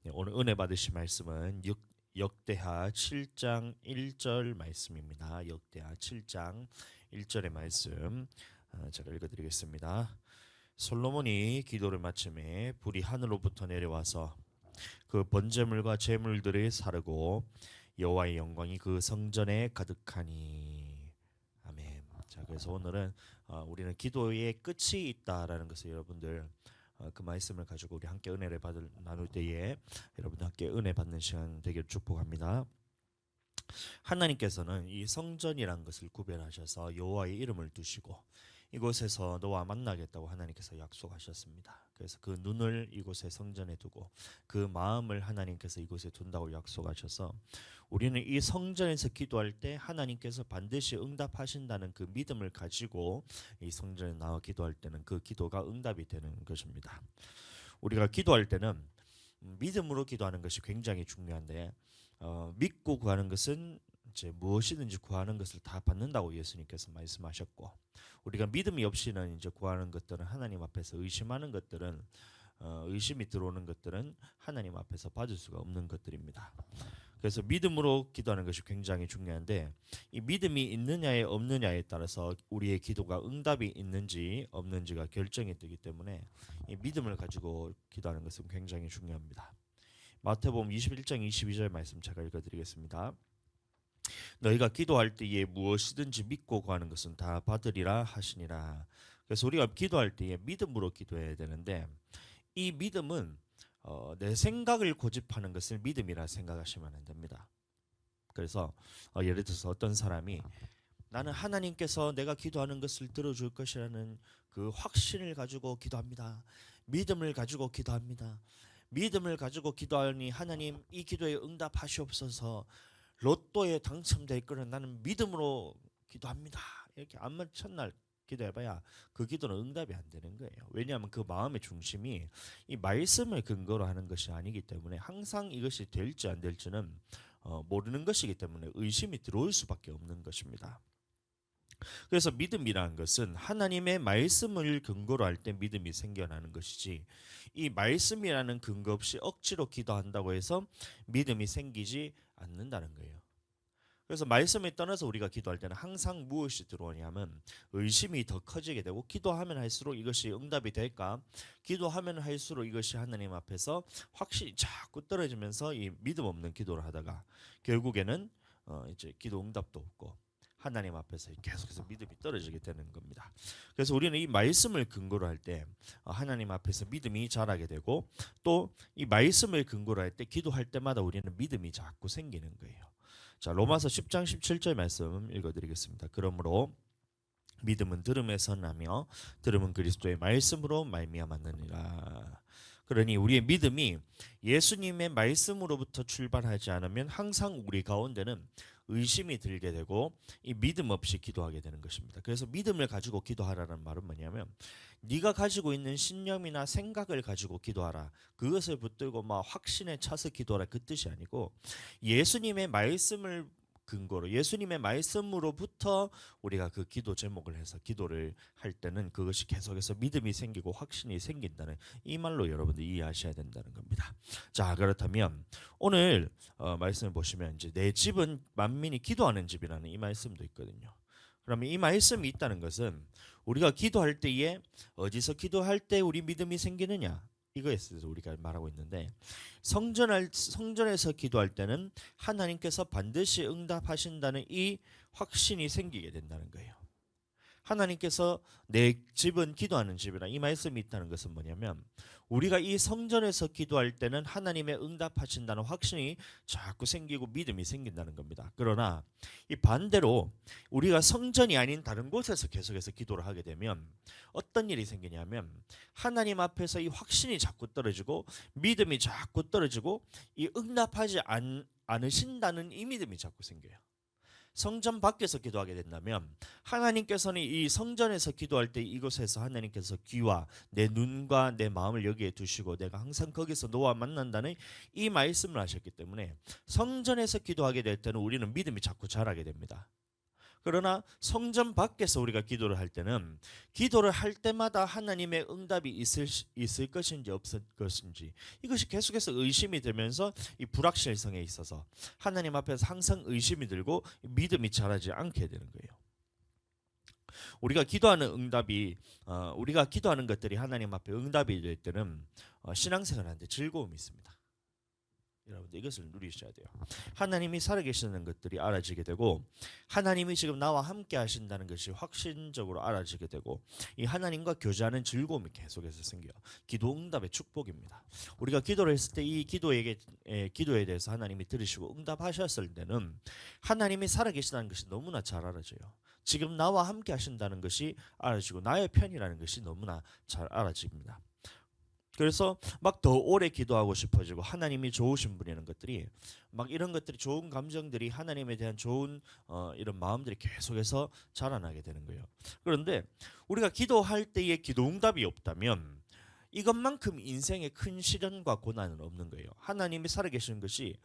네, 오늘 은혜 받으실 말씀은 역대하 7장 1절 말씀입니다. 역대하 7장 1절의 말씀 제가 읽어드리겠습니다. 솔로몬이 기도를 마침에 불이 하늘로부터 내려와서 그 번제물과 제물들을 사르고 여호와의 영광이 그 성전에 가득하니. 아멘. 자, 그래서 오늘은 우리는 기도의 끝이 있다라는 것을 여러분들 그 말씀을 가지고 우리 함께 은혜를 나눌 때에 여러분들 함께 은혜 받는 시간 되기를 축복합니다. 하나님께서는 이 성전이란 것을 구별하셔서 여호와의 이름을 두시고 이곳에서 너와 만나겠다고 하나님께서 약속하셨습니다. 그래서 그 눈을 이곳에 성전에 두고 그 마음을 하나님께서 이곳에 둔다고 약속하셔서 우리는 이 성전에서 기도할 때 하나님께서 반드시 응답하신다는 그 믿음을 가지고 이 성전에 나와 기도할 때는 그 기도가 응답이 되는 것입니다. 우리가 기도할 때는 믿음으로 기도하는 것이 굉장히 중요한데 믿고 구하는 것은 이제 무엇이든지 구하는 것을 다 받는다고 예수님께서 말씀하셨고, 우리가 믿음이 없이는 이제 구하는 것들은 하나님 앞에서 의심하는 것들은 의심이 들어오는 것들은 하나님 앞에서 받을 수가 없는 것들입니다. 그래서 믿음으로 기도하는 것이 굉장히 중요한데 이 믿음이 있느냐에 없느냐에 따라서 우리의 기도가 응답이 있는지 없는지가 결정이 되기 때문에 이 믿음을 가지고 기도하는 것은 굉장히 중요합니다. 마태복음 21장 22절 말씀 제가 읽어드리겠습니다. 너희가 기도할 때에 무엇이든지 믿고 구하는 것은 다 받으리라 하시니라. 그래서 우리가 기도할 때에 믿음으로 기도해야 되는데 이 믿음은 내 생각을 고집하는 것을 믿음이라 생각하시면 안 됩니다. 그래서 예를 들어서 어떤 사람이 나는 하나님께서 내가 기도하는 것을 들어줄 것이라는 그 확신을 가지고 기도합니다. 믿음을 가지고 기도합니다. 믿음을 가지고 기도하니 하나님 이 기도에 응답하시옵소서. 로또에 당첨될 거는 나는 믿음으로 기도합니다. 이렇게 암만 첫날 기도해봐야 그 기도는 응답이 안 되는 거예요. 왜냐하면 그 마음의 중심이 이 말씀을 근거로 하는 것이 아니기 때문에 항상 이것이 될지 안 될지는 모르는 것이기 때문에 의심이 들어올 수밖에 없는 것입니다. 그래서 믿음이라는 것은 하나님의 말씀을 근거로 할 때 믿음이 생겨나는 것이지 이 말씀이라는 근거 없이 억지로 기도한다고 해서 믿음이 생기지 않는다는 거예요. 그래서 말씀에 떠나서 우리가 기도할 때는 항상 무엇이 들어오냐면 의심이 더 커지게 되고 기도하면 할수록 이것이 응답이 될까? 기도하면 할수록 이것이 하나님 앞에서 확실히 자꾸 떨어지면서 이 믿음 없는 기도를 하다가 결국에는 이제 기도 응답도 없고 하나님 앞에서 계속해서 믿음이 떨어지게 되는 겁니다. 그래서 우리는 이 말씀을 근거로 할 때 하나님 앞에서 믿음이 자라게 되고 또 이 말씀을 근거로 할 때 기도할 때마다 우리는 믿음이 자꾸 생기는 거예요. 자, 로마서 10장 17절 말씀 읽어드리겠습니다. 그러므로 믿음은 들음에서 나며 들음은 그리스도의 말씀으로 말미암았느니라. 그러니 우리의 믿음이 예수님의 말씀으로부터 출발하지 않으면 항상 우리 가운데는 의심이 들게 되고 이 믿음 없이 기도하게 되는 것입니다. 그래서 믿음을 가지고 기도하라는 말은 뭐냐면 네가 가지고 있는 신념이나 생각을 가지고 기도하라. 그것을 붙들고 막 확신에 차서 기도하라 그 뜻이 아니고 예수님의 말씀을 근거로 예수님의 말씀으로부터 우리가 그 기도 제목을 해서 기도를 할 때는 그것이 계속해서 믿음이 생기고 확신이 생긴다는 이 말로 여러분들 이해하셔야 된다는 겁니다. 자, 그렇다면 오늘 말씀을 보시면 이제 내 집은 만민이 기도하는 집이라는 이 말씀도 있거든요. 그러면 이 말씀이 있다는 것은 우리가 기도할 때에 어디서 기도할 때 우리 믿음이 생기느냐 이거에 대해서 우리가 말하고 있는데 성전에서 기도할 때는 하나님께서 반드시 응답하신다는 이 확신이 생기게 된다는 거예요. 하나님께서 내 집은 기도하는 집이라 이 말씀이 있다는 것은 뭐냐면 우리가 이 성전에서 기도할 때는 하나님의 응답하신다는 확신이 자꾸 생기고 믿음이 생긴다는 겁니다. 그러나 이 반대로 우리가 성전이 아닌 다른 곳에서 계속해서 기도를 하게 되면 어떤 일이 생기냐면 하나님 앞에서 이 확신이 자꾸 떨어지고 믿음이 자꾸 떨어지고 이 응답하지 않으신다는 이 믿음이 자꾸 생겨요. 성전 밖에서 기도하게 된다면 하나님께서는 이 성전에서 기도할 때 이곳에서 하나님께서 귀와 내 눈과 내 마음을 여기에 두시고 내가 항상 거기서 너와 만난다는 이 말씀을 하셨기 때문에 성전에서 기도하게 될 때는 우리는 믿음이 자꾸 자라게 됩니다. 그러나 성전 밖에서 우리가 기도를 할 때는 기도를 할 때마다 하나님의 응답이 있을 것인지 없을 것인지 이것이 계속해서 의심이 들면서 이 불확실성에 있어서 하나님 앞에서 항상 의심이 들고 믿음이 자라지 않게 되는 거예요. 우리가 기도하는 우리가 기도하는 것들이 하나님 앞에 응답이 될 때는 신앙생활하는데 즐거움이 있습니다. 여러분들 이것을 누리셔야 돼요. 하나님이 살아계시는 것들이 알아지게 되고 하나님이 지금 나와 함께 하신다는 것이 확신적으로 알아지게 되고 이 하나님과 교제하는 즐거움이 계속해서 생겨요. 기도 응답의 축복입니다. 우리가 기도를 했을 때 이 기도에 대해서 하나님이 들으시고 응답하셨을 때는 하나님이 살아계시다는 것이 너무나 잘 알아져요. 지금 나와 함께 하신다는 것이 알아지고 나의 편이라는 것이 너무나 잘 알아집니다. 그래서 막 더 오래 기도하고 싶어지고 하나님이 좋으신 분이라는 것들이 막 이런 것들이 좋은 감정들이 하나님에 대한 좋은 이런 마음들이 계속해서 자라나게 되는 거예요. 그런데 우리가 기도할 때에 기도 응답이 없다면 이것만큼 인생에 큰 시련과 고난은 없는 거예요. 하나님이 살아계시는 것이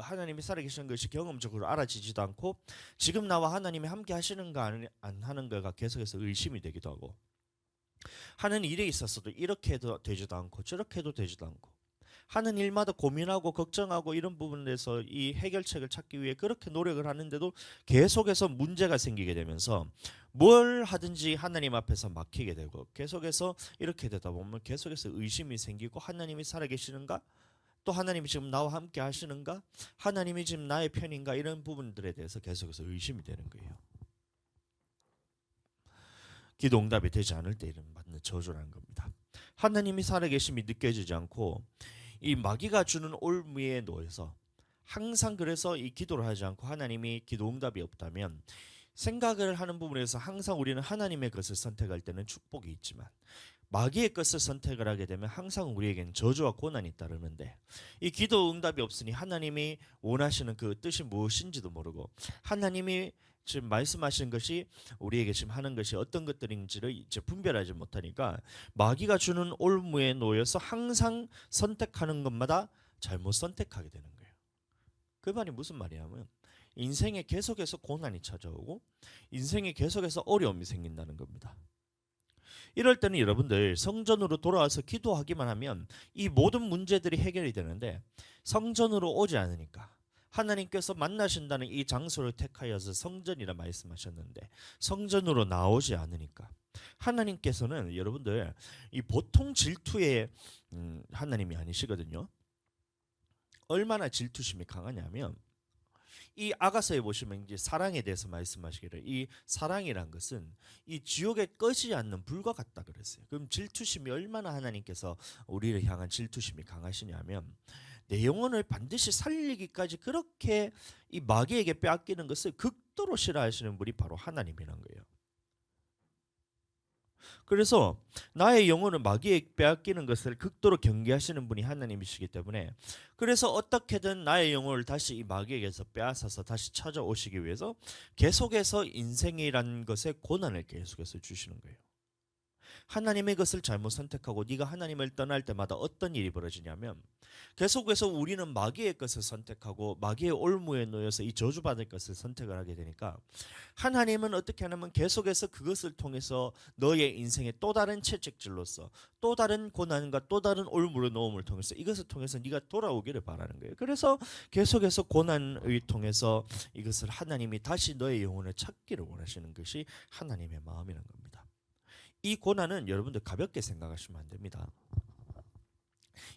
하나님이 살아계시는 것이 경험적으로 알아지지도 않고 지금 나와 하나님이 함께 하시는가 안 하는가가 계속해서 의심이 되기도 하고 하는 일에 있어서도 이렇게 해도 되지도 않고 저렇게 해도 되지도 않고 하는 일마다 고민하고 걱정하고 이런 부분에서 이 해결책을 찾기 위해 그렇게 노력을 하는데도 계속해서 문제가 생기게 되면서 뭘 하든지 하나님 앞에서 막히게 되고 계속해서 이렇게 되다 보면 계속해서 의심이 생기고 하나님이 살아계시는가? 또 하나님이 지금 나와 함께 하시는가? 하나님이 지금 나의 편인가? 이런 부분들에 대해서 계속해서 의심이 되는 거예요. 기도 응답이 되지 않을 때 이런 받는 저주라는 겁니다. 하나님이 살아계심이 느껴지지 않고 이 마귀가 주는 올무에 놓여서 항상 그래서 이 기도를 하지 않고 하나님이 기도 응답이 없다면 생각을 하는 부분에서 항상 우리는 하나님의 것을 선택할 때는 축복이 있지만 마귀의 것을 선택을 하게 되면 항상 우리에게는 저주와 고난이 따르는데 이 기도 응답이 없으니 하나님이 원하시는 그 뜻이 무엇인지도 모르고 하나님이 지금 말씀하시는 것이 우리에게 지금 하는 것이 어떤 것들인지를 이제 분별하지 못하니까 마귀가 주는 올무에 놓여서 항상 선택하는 것마다 잘못 선택하게 되는 거예요. 그 말이 무슨 말이냐면 인생에 계속해서 고난이 찾아오고 인생에 계속해서 어려움이 생긴다는 겁니다. 이럴 때는 여러분들 성전으로 돌아와서 기도하기만 하면 이 모든 문제들이 해결이 되는데 성전으로 오지 않으니까 하나님께서 만나신다는 이 장소를 택하여서 성전이라 말씀하셨는데 성전으로 나오지 않으니까 하나님께서는 여러분들 이 보통 질투의 하나님이 아니시거든요. 얼마나 질투심이 강하냐면 이 아가서에 보시면 이제 사랑에 대해서 말씀하시기를 이 사랑이란 것은 이 지옥에 꺼지지 않는 불과 같다 그랬어요. 그럼 질투심이 얼마나 하나님께서 우리를 향한 질투심이 강하시냐면 내 영혼을 반드시 살리기까지 그렇게 이 마귀에게 빼앗기는 것을 극도로 싫어하시는 분이 바로 하나님이란 거예요. 그래서 나의 영혼을 마귀에게 빼앗기는 것을 극도로 경계하시는 분이 하나님이시기 때문에 그래서 어떻게든 나의 영혼을 다시 이 마귀에게서 빼앗아서 다시 찾아오시기 위해서 계속해서 인생이라는 것에 고난을 계속해서 주시는 거예요. 하나님의 것을 잘못 선택하고 네가 하나님을 떠날 때마다 어떤 일이 벌어지냐면 계속해서 우리는 마귀의 것을 선택하고 마귀의 올무에 놓여서 이 저주받을 것을 선택을 하게 되니까 하나님은 어떻게 하냐면 계속해서 그것을 통해서 너의 인생의 또 다른 채찍질로서 또 다른 고난과 또 다른 올무를 놓음을 통해서 이것을 통해서 네가 돌아오기를 바라는 거예요. 그래서 계속해서 고난을 통해서 이것을 하나님이 다시 너의 영혼을 찾기를 원하시는 것이 하나님의 마음이라는 겁니다. 이 고난은 여러분들 가볍게 생각하시면 안 됩니다.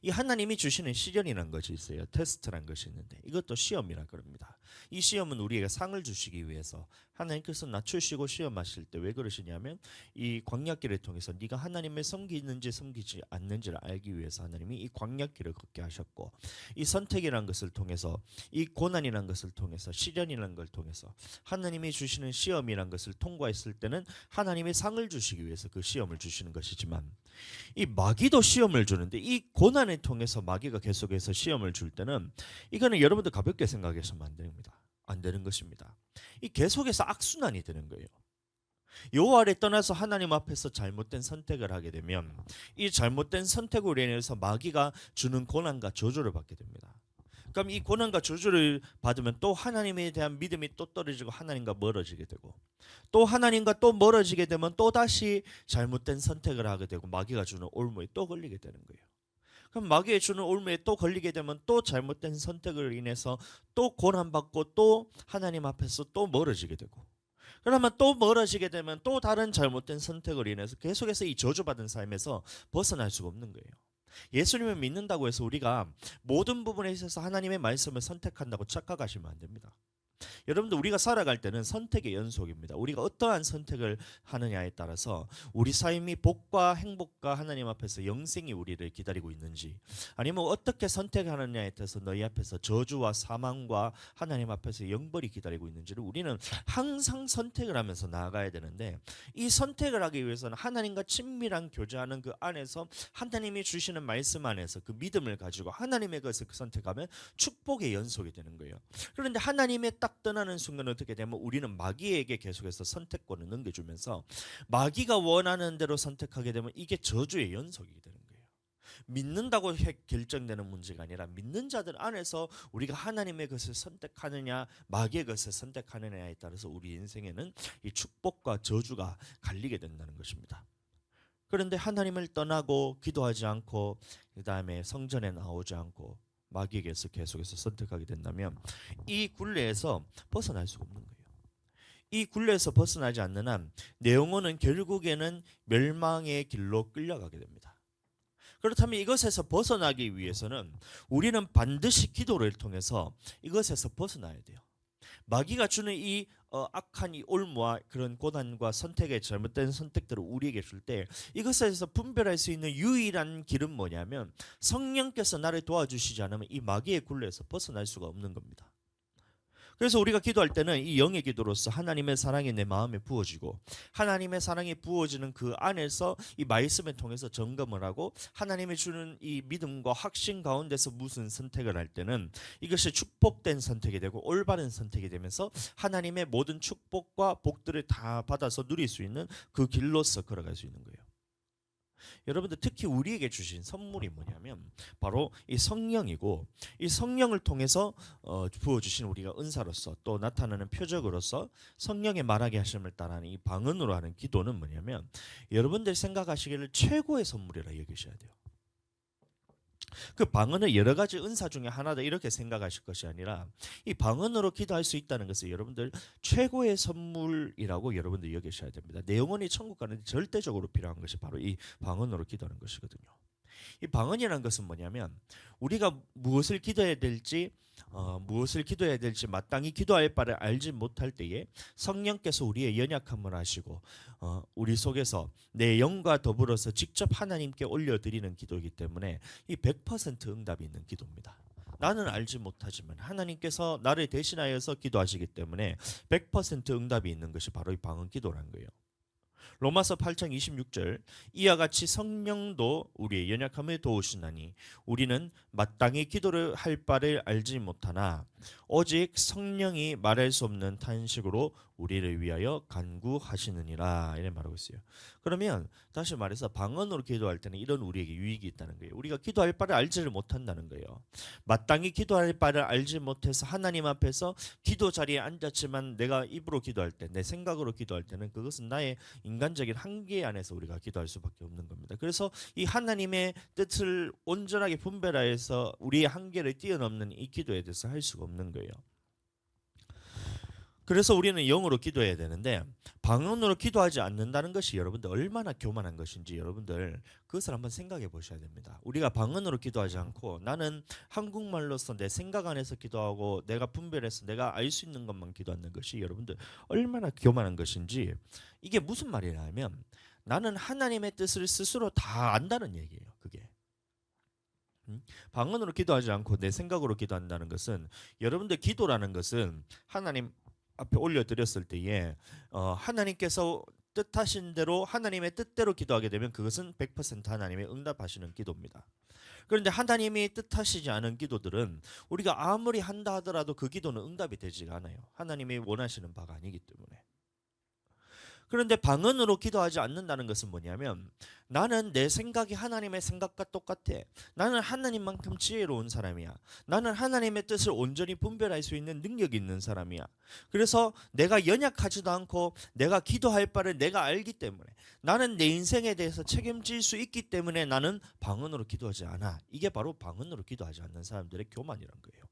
이 하나님이 주시는 시련이라는 것이 있어요. 테스트라는 것이 있는데 이것도 시험이라 그럽니다. 이 시험은 우리에게 상을 주시기 위해서 하나님께서 낮추시고 시험하실 때 왜 그러시냐면 이 광야길을 통해서 네가 하나님을 섬기는지 섬기지 않는지를 알기 위해서 하나님이 이 광야길을 걷게 하셨고 이 선택이라는 것을 통해서 이 고난이라는 것을 통해서 시련이라는 걸 통해서 하나님이 주시는 시험이라는 것을 통과했을 때는 하나님이 상을 주시기 위해서 그 시험을 주시는 것이지만 이 마귀도 시험을 주는데 이 고난을 통해서 마귀가 계속해서 시험을 줄 때는 이거는 여러분들 가볍게 생각해서는 안 됩니다. 안 되는 것입니다. 이 계속해서 악순환이 되는 거예요. 여호와를 떠나서 하나님 앞에서 잘못된 선택을 하게 되면 이 잘못된 선택으로 인해서 마귀가 주는 고난과 저주를 받게 됩니다. 그럼 이 고난과 저주를 받으면 또 하나님에 대한 믿음이 또 떨어지고 하나님과 멀어지게 되고, 또 하나님과 또 멀어지게 되면 또 다시 잘못된 선택을 하게 되고 마귀가 주는 올무에 또 걸리게 되는 거예요. 그럼 마귀의 주는 올무에 또 걸리게 되면 또 잘못된 선택을 인해서 또 고난받고 또 하나님 앞에서 또 멀어지게 되고, 그러면 또 멀어지게 되면 또 다른 잘못된 선택을 인해서 계속해서 이 저주받은 삶에서 벗어날 수가 없는 거예요. 예수님을 믿는다고 해서 우리가 모든 부분에 있어서 하나님의 말씀을 선택한다고 착각하시면 안 됩니다. 여러분들, 우리가 살아갈 때는 선택의 연속입니다. 우리가 어떠한 선택을 하느냐에 따라서 우리 삶이 복과 행복과 하나님 앞에서 영생이 우리를 기다리고 있는지, 아니면 어떻게 선택하느냐에 따라서 너희 앞에서 저주와 사망과 하나님 앞에서 영벌이 기다리고 있는지를 우리는 항상 선택을 하면서 나아가야 되는데, 이 선택을 하기 위해서는 하나님과 친밀한 교제하는 그 안에서 하나님이 주시는 말씀 안에서 그 믿음을 가지고 하나님의 것을 선택하면 축복의 연속이 되는 거예요. 그런데 하나님의 딱 떠나는 순간 어떻게 되면 우리는 마귀에게 계속해서 선택권을 넘겨주면서 마귀가 원하는 대로 선택하게 되면 이게 저주의 연속이 되는 거예요. 믿는다고 결정되는 문제가 아니라 믿는 자들 안에서 우리가 하나님의 것을 선택하느냐 마귀의 것을 선택하느냐에 따라서 우리 인생에는 이 축복과 저주가 갈리게 된다는 것입니다. 그런데 하나님을 떠나고 기도하지 않고 그 다음에 성전에 나오지 않고 마귀에게서 계속해서 선택하게 된다면 이 굴레에서 벗어날 수가 없는 거예요. 이 굴레에서 벗어나지 않는 한 내 영혼은 결국에는 멸망의 길로 끌려가게 됩니다. 그렇다면 이것에서 벗어나기 위해서는 우리는 반드시 기도를 통해서 이것에서 벗어나야 돼요. 마귀가 주는 이 악한 이 올무와 그런 고난과 선택의 잘못된 선택들을 우리에게 줄 때 이것에서 분별할 수 있는 유일한 길은 뭐냐면 성령께서 나를 도와주시지 않으면 이 마귀의 굴레에서 벗어날 수가 없는 겁니다. 그래서 우리가 기도할 때는 이 영의 기도로서 하나님의 사랑이 내 마음에 부어지고 하나님의 사랑이 부어지는 그 안에서 이 말씀을 통해서 점검을 하고 하나님이 주는 이 믿음과 확신 가운데서 무슨 선택을 할 때는 이것이 축복된 선택이 되고 올바른 선택이 되면서 하나님의 모든 축복과 복들을 다 받아서 누릴 수 있는 그 길로서 걸어갈 수 있는 거예요. 여러분들, 특히 우리에게 주신 선물이 뭐냐면 바로 이 성령이고, 이 성령을 통해서 부어주신 우리가 은사로서 또 나타나는 표적으로서 성령의 말하게 하심을 따르는 이 방언으로 하는 기도는 뭐냐면 여러분들 생각하시기를 최고의 선물이라 여기셔야 돼요. 그 방언을 여러 가지 은사 중에 하나다 이렇게 생각하실 것이 아니라 이 방언으로 기도할 수 있다는 것은 여러분들 최고의 선물이라고 여러분들 여기셔야 됩니다. 내 영혼이 천국 가는데 절대적으로 필요한 것이 바로 이 방언으로 기도하는 것이거든요. 이 방언이라는 것은 뭐냐면 우리가 무엇을 기도해야 될지 마땅히 기도할 바를 알지 못할 때에 성령께서 우리의 연약함을 아시고 우리 속에서 내 영과 더불어서 직접 하나님께 올려드리는 기도이기 때문에 이 100% 응답이 있는 기도입니다. 나는 알지 못하지만 하나님께서 나를 대신하여서 기도하시기 때문에 100% 응답이 있는 것이 바로 이 방언 기도라는 거예요. 로마서 8장 26절, 이와 같이 성령도 우리의 연약함을 도우시나니 우리는 마땅히 기도를 할 바를 알지 못하나 오직 성령이 말할 수 없는 탄식으로 우리를 위하여 간구하시느니라, 이렇게 말하고 있어요. 그러면 다시 말해서 방언으로 기도할 때는 이런 우리에게 유익이 있다는 거예요. 우리가 기도할 바를 알지를 못한다는 거예요. 마땅히 기도할 바를 알지 못해서 하나님 앞에서 기도 자리에 앉았지만 내가 입으로 기도할 때, 내 생각으로 기도할 때는 그것은 나의 인간적인 한계 안에서 우리가 기도할 수밖에 없는 겁니다. 그래서 이 하나님의 뜻을 온전하게 분별하여서 우리의 한계를 뛰어넘는 이 기도에 대해서 할 수가 없는 거예요. 그래서 우리는 영으로 기도해야 되는데 방언으로 기도하지 않는다는 것이 여러분들 얼마나 교만한 것인지 여러분들 그것을 한번 생각해 보셔야 됩니다. 우리가 방언으로 기도하지 않고 나는 한국말로서 내 생각 안에서 기도하고 내가 분별해서 내가 알 수 있는 것만 기도하는 것이 여러분들 얼마나 교만한 것인지, 이게 무슨 말이냐면 나는 하나님의 뜻을 스스로 다 안다는 얘기예요. 그게 방언으로 기도하지 않고 내 생각으로 기도한다는 것은, 여러분들 기도라는 것은 하나님 앞에 올려드렸을 때에 하나님께서 뜻하신 대로 하나님의 뜻대로 기도하게 되면 그것은 100% 하나님의 응답하시는 기도입니다. 그런데 하나님이 뜻하시지 않은 기도들은 우리가 아무리 한다 하더라도 그 기도는 응답이 되지가 않아요. 하나님이 원하시는 바가 아니기 때문에. 그런데 방언으로 기도하지 않는다는 것은 뭐냐면 나는 내 생각이 하나님의 생각과 똑같아. 나는 하나님만큼 지혜로운 사람이야. 나는 하나님의 뜻을 온전히 분별할 수 있는 능력이 있는 사람이야. 그래서 내가 연약하지도 않고 내가 기도할 바를 내가 알기 때문에 나는 내 인생에 대해서 책임질 수 있기 때문에 나는 방언으로 기도하지 않아. 이게 바로 방언으로 기도하지 않는 사람들의 교만이란 거예요.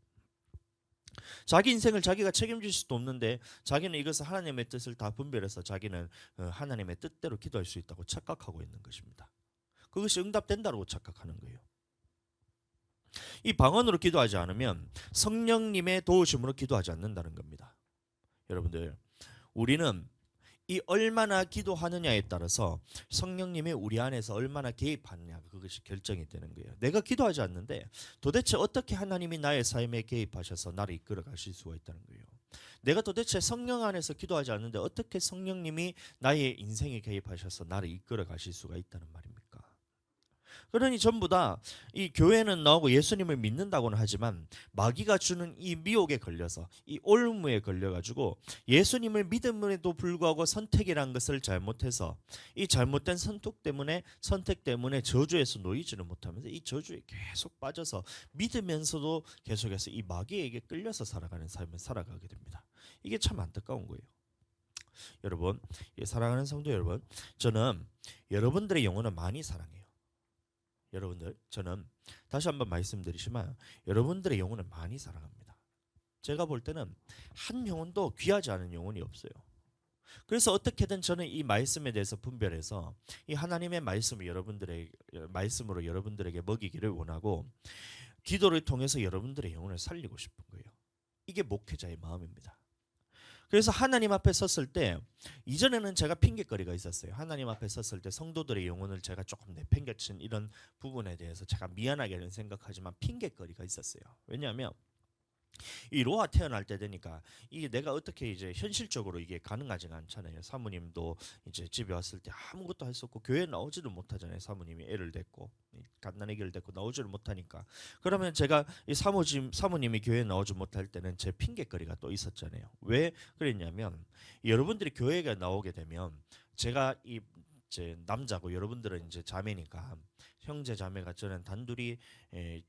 자기 인생을 자기가 책임질 수도 없는데 자기는 이것을 하나님의 뜻을 다 분별해서 자기는 하나님의 뜻대로 기도할 수 있다고 착각하고 있는 것입니다. 그것이 응답된다고 착각하는 거예요. 이 방언으로 기도하지 않으면 성령님의 도우심으로 기도하지 않는다는 겁니다. 여러분들, 우리는 이 얼마나 기도하느냐에 따라서 성령님이 우리 안에서 얼마나 개입하느냐, 그것이 결정이 되는 거예요. 내가 기도하지 않는데 도대체 어떻게 하나님이 나의 삶에 개입하셔서 나를 이끌어 가실 수가 있다는 거예요. 내가 도대체 성령 안에서 기도하지 않는데 어떻게 성령님이 나의 인생에 개입하셔서 나를 이끌어 가실 수가 있다는 말입니까? 그러니 전부 다 이 교회는 나오고 예수님을 믿는다고는 하지만 마귀가 주는 이 미혹에 걸려서 이 올무에 걸려가지고 예수님을 믿음에도 불구하고 선택이란 것을 잘못해서 이 잘못된 선택 때문에 저주에서 놓이지는 못하면서 이 저주에 계속 빠져서 믿으면서도 계속해서 이 마귀에게 끌려서 살아가는 삶을 살아가게 됩니다. 이게 참 안타까운 거예요. 여러분, 사랑하는 성도 여러분, 저는 여러분들의 영혼을 많이 사랑해요. 여러분들, 저는 다시 한번 말씀드리지만 여러분들의 영혼을 많이 사랑합니다. 제가 볼 때는 한 영혼도 귀하지 않은 영혼이 없어요. 그래서 어떻게든 저는 이 말씀에 대해서 분별해서 이 하나님의 말씀을 말씀으로 여러분들에게 먹이기를 원하고 기도를 통해서 여러분들의 영혼을 살리고 싶은 거예요. 이게 목회자의 마음입니다. 그래서 하나님 앞에 섰을 때 이전에는 제가 핑계거리가 있었어요. 하나님 앞에 섰을 때 성도들의 영혼을 제가 조금 내팽개친 이런 부분에 대해서 제가 미안하게는 생각하지만 핑계거리가 있었어요. 왜냐하면 이 로아 태어날 때 되니까 이게 내가 어떻게 이제 현실적으로 이게 가능하지가 않잖아요. 사모님도 이제 집에 왔을 때 아무것도 할 수 없고 교회 나오지를 못하잖아요. 사모님이 애를 데리고 갓난아기를 데리고 나오지를 못하니까. 그러면 제가 이 사모님이 교회 나오지 못할 때는 제 핑계거리가 또 있었잖아요. 왜 그랬냐면 여러분들이 교회에 나오게 되면 제가 제 남자고 여러분들은 이제 자매니까 형제 자매가 저는 단둘이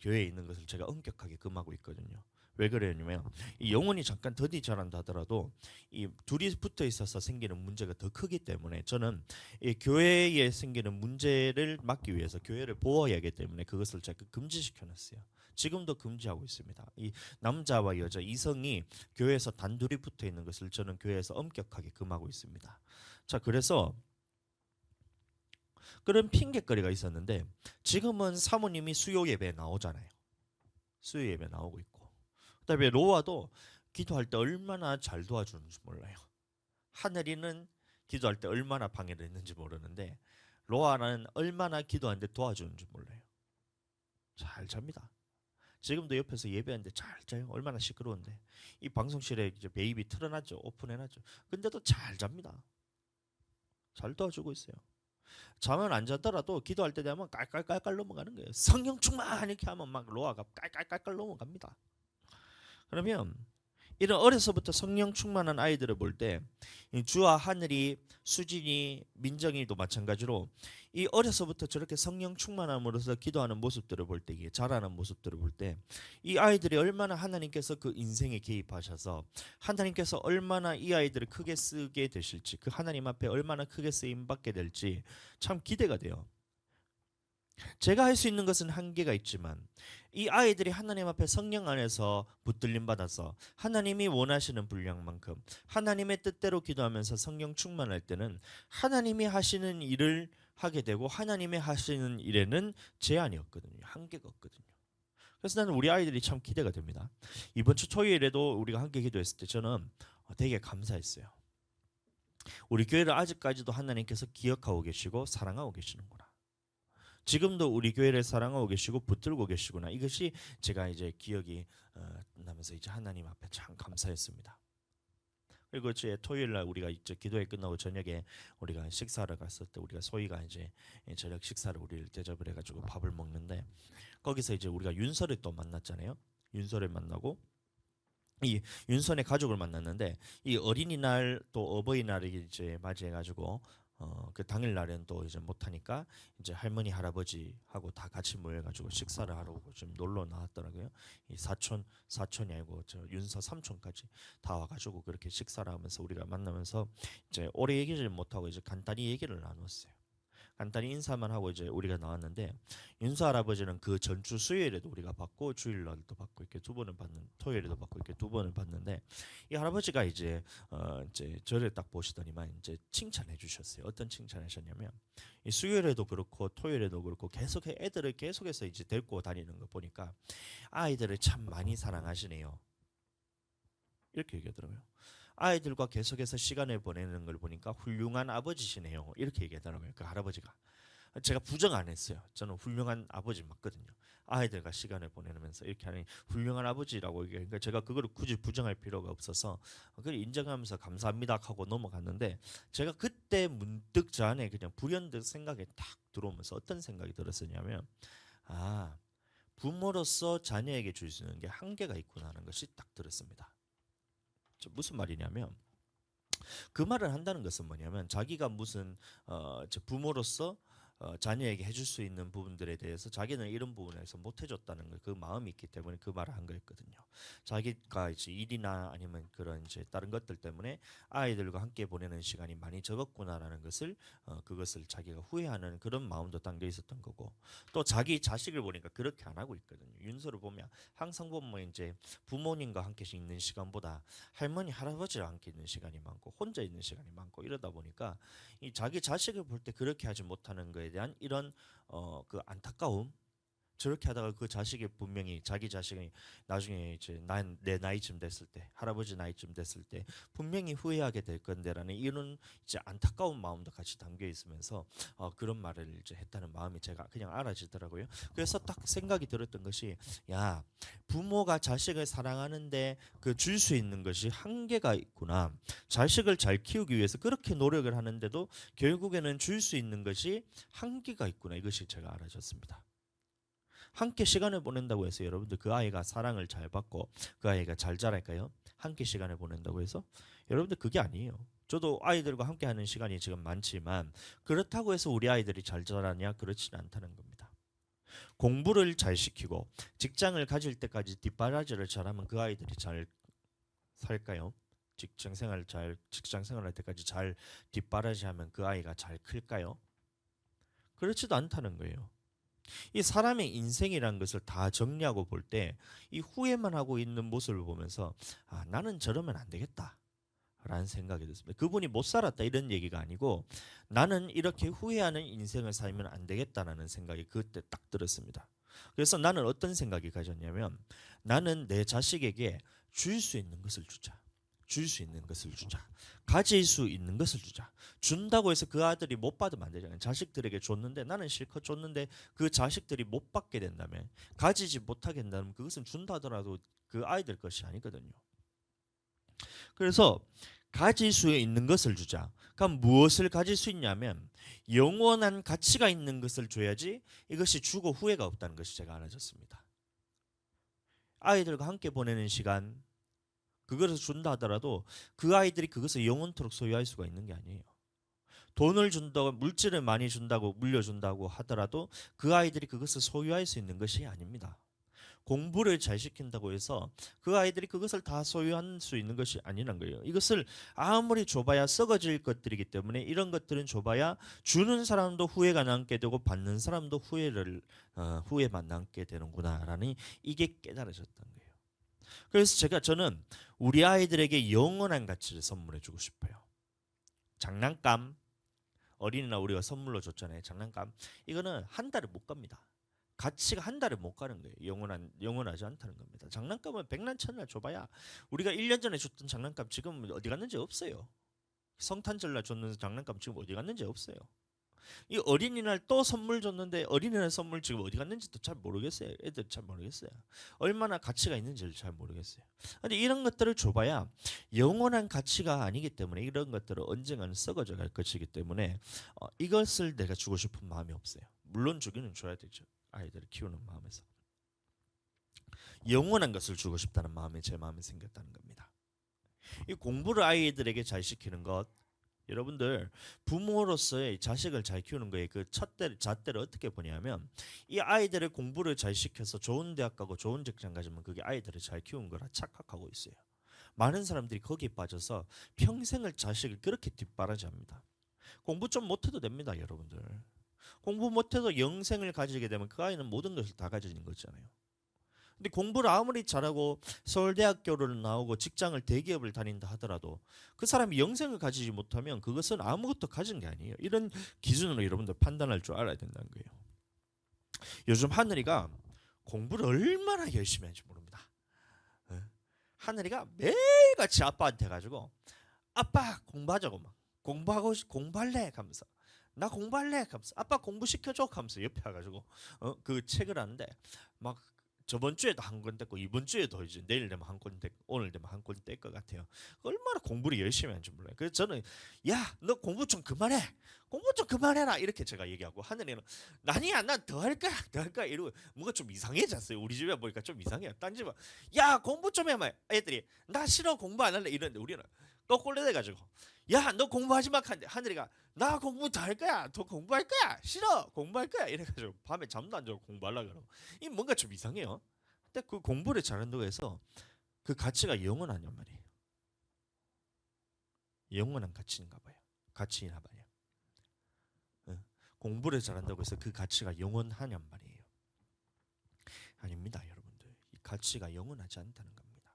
교회에 있는 것을 제가 엄격하게 금하고 있거든요. 왜 그러냐면 이 영혼이 잠깐 더디 자란다 하더라도 이 둘이 붙어 있어서 생기는 문제가 더 크기 때문에 저는 이 교회에 생기는 문제를 막기 위해서 교회를 보호해야 하기 때문에 그것을 제가 금지시켜 놨어요. 지금도 금지하고 있습니다. 이 남자와 여자 이성이 교회에서 단둘이 붙어 있는 것을 저는 교회에서 엄격하게 금하고 있습니다. 자, 그래서 그런 핑계거리가 있었는데 지금은 사모님이 수요 예배에 나오잖아요. 수요 예배 나오고 있고 그다음에 노아도 기도할 때 얼마나 잘 도와주는지 몰라요. 하늘이는 기도할 때 얼마나 방해를 했는지 모르는데 노아는 얼마나 기도하는데 도와주는지 몰라요. 잘 잡니다. 지금도 옆에서 예배하는데 잘 자요. 얼마나 시끄러운데. 이 방송실에 이제 베이비 틀어놨죠. 오픈해놨죠. 근데도 잘 잡니다. 잘 도와주고 있어요. 잠은 안 자더라도 기도할 때 되면 깔깔깔깔 넘어가는 거예요. 성령 충만 이렇게 하면 막 로아가 깔깔깔깔 넘어갑니다. 그러면 이런 어려서부터 성령 충만한 아이들을 볼 때 주와 하늘이 수진이 민정이도 마찬가지로 이 어려서부터 저렇게 성령 충만함으로써 기도하는 모습들을 볼 때, 이게 자라는 모습들을 볼 때 이 아이들이 얼마나 하나님께서 그 인생에 개입하셔서 하나님께서 얼마나 이 아이들을 크게 쓰게 되실지, 그 하나님 앞에 얼마나 크게 쓰임 받게 될지 참 기대가 돼요. 제가 할 수 있는 것은 한계가 있지만 이 아이들이 하나님 앞에 성령 안에서 붙들림 받아서 하나님이 원하시는 분량만큼 하나님의 뜻대로 기도하면서 성령 충만할 때는 하나님이 하시는 일을 하게 되고 하나님이 하시는 일에는 제한이 없거든요. 한계가 없거든요. 그래서 나는 우리 아이들이 참 기대가 됩니다. 이번 주 토요일에도 우리가 함께 기도했을 때 저는 되게 감사했어요. 우리 교회를 아직까지도 하나님께서 기억하고 계시고 사랑하고 계시는구나. 지금도 우리 교회를 사랑하고 계시고 붙들고 계시구나. 이것이 제가 이제 기억이 나면서 이제 하나님 앞에 참 감사했습니다. 그리고 이제 토요일 날 우리가 이제 기도회 끝나고 저녁에 우리가 식사를 갔을 때 우리가 소희가 이제 저녁 식사를 우리를 대접을 해가지고 밥을 먹는데 거기서 이제 우리가 윤설을 또 만났잖아요. 윤설을 만나고 이 윤선의 가족을 만났는데 이 어린이날 또 어버이날을 이제 맞이해가지고 그 당일날엔 또 이제 못하니까 이제 할머니 할아버지하고 다 같이 모여가지고 식사를 하러 좀 놀러 나왔더라고요. 이 사촌이 아니고 저 윤서 삼촌까지 다 와가지고 그렇게 식사를 하면서 우리가 만나면서 이제 오래 얘기를 못하고 이제 간단히 얘기를 나눴어요. 간단히 인사만 하고 이제 우리가 나왔는데 윤수 할아버지는 그 전주 수요일에도 우리가 받고 주일날도 받고 이렇게 두 번을 받는 토요일에도 받고 이렇게 두 번을 받는데 이 할아버지가 이제 저를 딱 보시더니만 이제 칭찬해 주셨어요. 어떤 칭찬하셨냐면 이 수요일에도 그렇고 토요일에도 그렇고 계속 애들을 계속해서 이제 데리고 다니는 거 보니까 아이들을 참 많이 사랑하시네요. 이렇게 얘기하더라고요. 아이들과 계속해서 시간을 보내는 걸 보니까 훌륭한 아버지시네요. 이렇게 얘기하더라고요. 그 할아버지가. 제가 부정 안 했어요. 저는 훌륭한 아버지 맞거든요. 아이들과 시간을 보내면서 이렇게 하는 훌륭한 아버지라고 얘기하니까 제가 그걸 굳이 부정할 필요가 없어서 그걸 인정하면서 감사합니다 하고 넘어갔는데 제가 그때 문득 저 안에 그냥 불현듯 생각이 딱 들어오면서 어떤 생각이 들었었냐면 아 부모로서 자녀에게 줄 수 있는 게 한계가 있구나 하는 것이 딱 들었습니다. 무슨 말이냐면 그 말을 한다는 것은 뭐냐면 자기가 무슨 부모로서 자녀에게 해줄 수 있는 부분들에 대해서 자기는 이런 부분에서 못 해줬다는 그 마음이 있기 때문에 그 말을 한 거였거든요. 자기가 이제 일이나 아니면 그런 이제 다른 것들 때문에 아이들과 함께 보내는 시간이 많이 적었구나라는 것을 그것을 자기가 후회하는 그런 마음도 담겨 있었던 거고 또 자기 자식을 보니까 그렇게 안 하고 있거든요. 윤서를 보면 항상 보면 이제 부모님과 함께 있는 시간보다 할머니 할아버지랑 함께 있는 시간이 많고 혼자 있는 시간이 많고 이러다 보니까 이 자기 자식을 볼 때 그렇게 하지 못하는 거에 대한 이런 그 안타까움 저렇게 하다가 그 자식이 분명히 자기 자식이 나중에 이제 내 나이쯤 됐을 때 할아버지 나이쯤 됐을 때 분명히 후회하게 될 건데라는 이런 이제 안타까운 마음도 같이 담겨 있으면서 그런 말을 이제 했다는 마음이 제가 그냥 알아지더라고요. 그래서 딱 생각이 들었던 것이 야 부모가 자식을 사랑하는데 그 줄 수 있는 것이 한계가 있구나. 자식을 잘 키우기 위해서 그렇게 노력을 하는데도 결국에는 줄 수 있는 것이 한계가 있구나. 이것이 제가 알아졌습니다. 함께 시간을 보낸다고 해서 여러분들 그 아이가 사랑을 잘 받고 그 아이가 잘 자랄까요? 함께 시간을 보낸다고 해서 여러분들 그게 아니에요. 저도 아이들과 함께 하는 시간이 지금 많지만 그렇다고 해서 우리 아이들이 잘 자라냐 그렇지는 않다는 겁니다. 공부를 잘 시키고 직장을 가질 때까지 뒷바라지를 잘하면 그 아이들이 잘 살까요? 직장 생활할 때까지 잘 뒷바라지하면 그 아이가 잘 클까요? 그렇지도 않다는 거예요. 이 사람의 인생이라는 것을 다 정리하고 볼 때 이 후회만 하고 있는 모습을 보면서 아 나는 저러면 안 되겠다 라는 생각이 들었습니다. 그분이 못 살았다 이런 얘기가 아니고 나는 이렇게 후회하는 인생을 살면 안 되겠다라는 생각이 그때 딱 들었습니다. 그래서 나는 어떤 생각이 가졌냐면 나는 내 자식에게 줄 수 있는 것을 주자. 줄 수 있는 것을 주자. 가질 수 있는 것을 주자. 준다고 해서 그 아들이 못 받으면 안 되잖아요. 자식들에게 줬는데 나는 실컷 줬는데 그 자식들이 못 받게 된다면 가지지 못하게 된다면 그것은 준다 하더라도 그 아이들 것이 아니거든요. 그래서 가질 수 있는 것을 주자. 그럼 무엇을 가질 수 있냐면 영원한 가치가 있는 것을 줘야지 이것이 주고 후회가 없다는 것이 제가 알아졌습니다. 아이들과 함께 보내는 시간 그것을 준다 하더라도 그 아이들이 그것을 영원토록 소유할 수가 있는 게 아니에요. 돈을 준다고 물질을 많이 준다고 물려준다고 하더라도 그 아이들이 그것을 소유할 수 있는 것이 아닙니다. 공부를 잘 시킨다고 해서 그 아이들이 그것을 다 소유할 수 있는 것이 아니란 거예요. 이것을 아무리 줘봐야 썩어질 것들이기 때문에 이런 것들은 줘봐야 주는 사람도 후회가 남게 되고 받는 사람도 후회만 남게 되는구나라는 이게 깨달아졌던 거예요. 그래서 저는 우리 아이들에게 영원한 가치를 선물해 주고 싶어요. 장난감 어린이날 우리가 선물로 줬잖아요. 장난감 이거는 한 달을 못 갑니다. 가치가 한 달을 못 가는 거예요. 영원하지 않다는 겁니다. 장난감은 백날천날 줘봐야 우리가 1년 전에 줬던 장난감 지금 어디 갔는지 없어요. 성탄절날 줬는 장난감 지금 어디 갔는지 없어요. 이 어린이날 또 선물 줬는데 어린이날 선물 지금 어디 갔는지도 잘 모르겠어요. 애들 잘 모르겠어요. 얼마나 가치가 있는지를 잘 모르겠어요. 근데 이런 것들을 줘봐야 영원한 가치가 아니기 때문에 이런 것들은 언젠가는 썩어져 갈 것이기 때문에 이것을 내가 주고 싶은 마음이 없어요. 물론 주기는 줘야 되죠. 아이들을 키우는 마음에서. 영원한 것을 주고 싶다는 마음이 제 마음에 생겼다는 겁니다. 이 공부를 아이들에게 잘 시키는 것, 여러분들 부모로서의 자식을 잘 키우는 거에 그 잣대를 어떻게 보냐면, 이 아이들의 공부를 잘 시켜서 좋은 대학 가고 좋은 직장 가지면 그게 아이들을 잘 키운 거라 착각하고 있어요. 많은 사람들이 거기에 빠져서 평생을 자식을 그렇게 뒷바라지합니다. 공부 좀 못해도 됩니다, 여러분들. 공부 못해도 영생을 가지게 되면 그 아이는 모든 것을 다 가지는 거잖아요. 근데 공부를 아무리 잘하고 서울대학교를 나오고 직장을 대기업을 다닌다 하더라도 그 사람이 영생을 가지지 못하면 그것은 아무것도 가진 게 아니에요. 이런 기준으로 여러분들 판단할 줄 알아야 된다는 거예요. 요즘 하늘이가 공부를 얼마나 열심히 하는지 모릅니다. 하늘이가 매일같이 아빠한테 가지고 아빠 공부하자고 막 공부할래 하면서 나 공부할래 하면서 아빠 공부 시켜줘 하면서 옆에 와가지고 그 책을 하는데 막 저번 주에도 한 권 뗐고 이번 주에도 이제 내일 되면 한 권 뗐고 오늘 되면 한 권 뗄 것 같아요. 얼마나 공부를 열심히 하는지 몰라요. 그래서 저는 야 너 공부 좀 그만해, 공부 좀 그만해라 이렇게 제가 얘기하고, 하늘이는 아니야 난 더 할 거야 더 할 거야 이러고 뭔가 좀 이상해졌어요. 우리 집에 보니까 좀 이상해요. 딴 집은 야 공부 좀 해봐 애들이 나 싫어 공부 안 할래 이러는데 우리는 거꾸로 돼가지고 야 너 공부하지 마 하는데 하늘이가 나 공부 더 할 거야 더 공부할 거야 싫어 공부할 거야 이래가지고 밤에 잠도 안 자고 공부하려고 그러고, 이 뭔가 좀 이상해요. 근데 그 공부를 잘한다고 해서 그 가치가 영원하냔 말이에요. 영원한 가치인가 봐요. 가치이나 봐요. 공부를 잘한다고 해서 그 가치가 영원하냔 말이에요. 아닙니다, 여러분들. 이 가치가 영원하지 않다는 겁니다.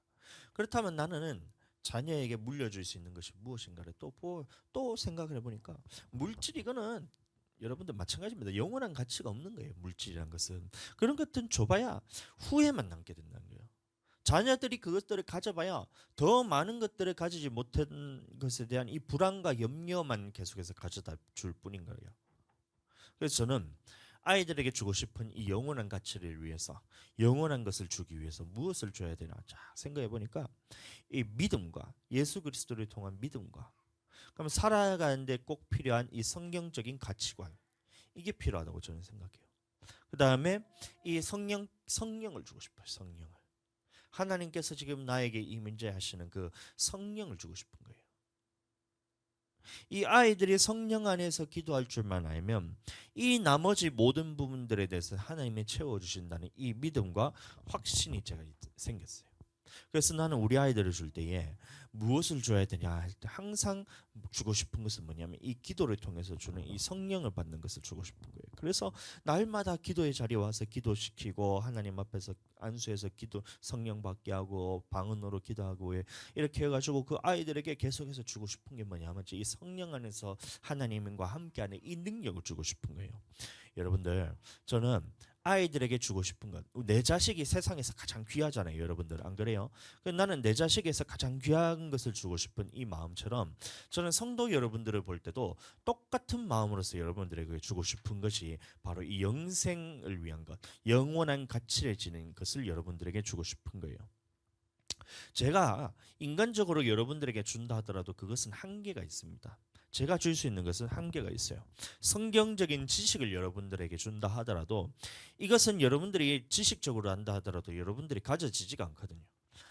그렇다면 나는 자녀에게 물려줄 수 있는 것이 무엇인가를 또 생각을 해보니까, 물질 이거는 여러분들 마찬가지입니다. 영원한 가치가 없는 거예요. 물질이란 것은 그런 것들은 줘봐야 후회만 남게 된다는 거예요. 자녀들이 그것들을 가져봐야 더 많은 것들을 가지지 못한 것에 대한 이 불안과 염려만 계속해서 가져다 줄 뿐인 거예요. 그래서 저는 아이들에게 주고 싶은 이 영원한 가치를 위해서, 영원한 것을 주기 위해서 무엇을 줘야 되나 생각해 보니까 이 믿음과 예수 그리스도를 통한 믿음과, 그럼 살아가는데 꼭 필요한 이 성경적인 가치관, 이게 필요하다고 저는 생각해요. 그 다음에 이 성령을 주고 싶어요. 성령을. 하나님께서 지금 나에게 임재하시는 그 성령을 주고 싶은 거예요. 이 아이들이 성령 안에서 기도할 줄만 알면 이 나머지 모든 부분들에 대해서 하나님이 채워주신다는 이 믿음과 확신이 제가 생겼어요. 그래서 나는 우리 아이들을 줄 때에 무엇을 줘야 되냐 할 때 항상 주고 싶은 것은 뭐냐면 이 기도를 통해서 주는 이 성령을 받는 것을 주고 싶은 거예요. 그래서 날마다 기도의 자리에 와서 기도시키고 하나님 앞에서 안수해서 기도 성령 받게 하고 방언으로 기도하고 이렇게 해가지고 그 아이들에게 계속해서 주고 싶은 게 뭐냐면 이 성령 안에서 하나님과 함께하는 이 능력을 주고 싶은 거예요. 여러분들 저는 아이들에게 주고 싶은 것, 내 자식이 세상에서 가장 귀하잖아요. 여러분들 안 그래요? 나는 내 자식에서 가장 귀한 것을 주고 싶은 이 마음처럼 저는 성도 여러분들을 볼 때도 똑같은 마음으로서 여러분들에게 주고 싶은 것이 바로 이 영생을 위한 것, 영원한 가치를 지닌 것을 여러분들에게 주고 싶은 거예요. 제가 인간적으로 여러분들에게 준다 하더라도 그것은 한계가 있습니다. 제가 줄 수 있는 것은 한계가 있어요. 성경적인 지식을 여러분들에게 준다 하더라도 이것은 여러분들이 지식적으로 안다 하더라도 여러분들이 가져지지가 않거든요.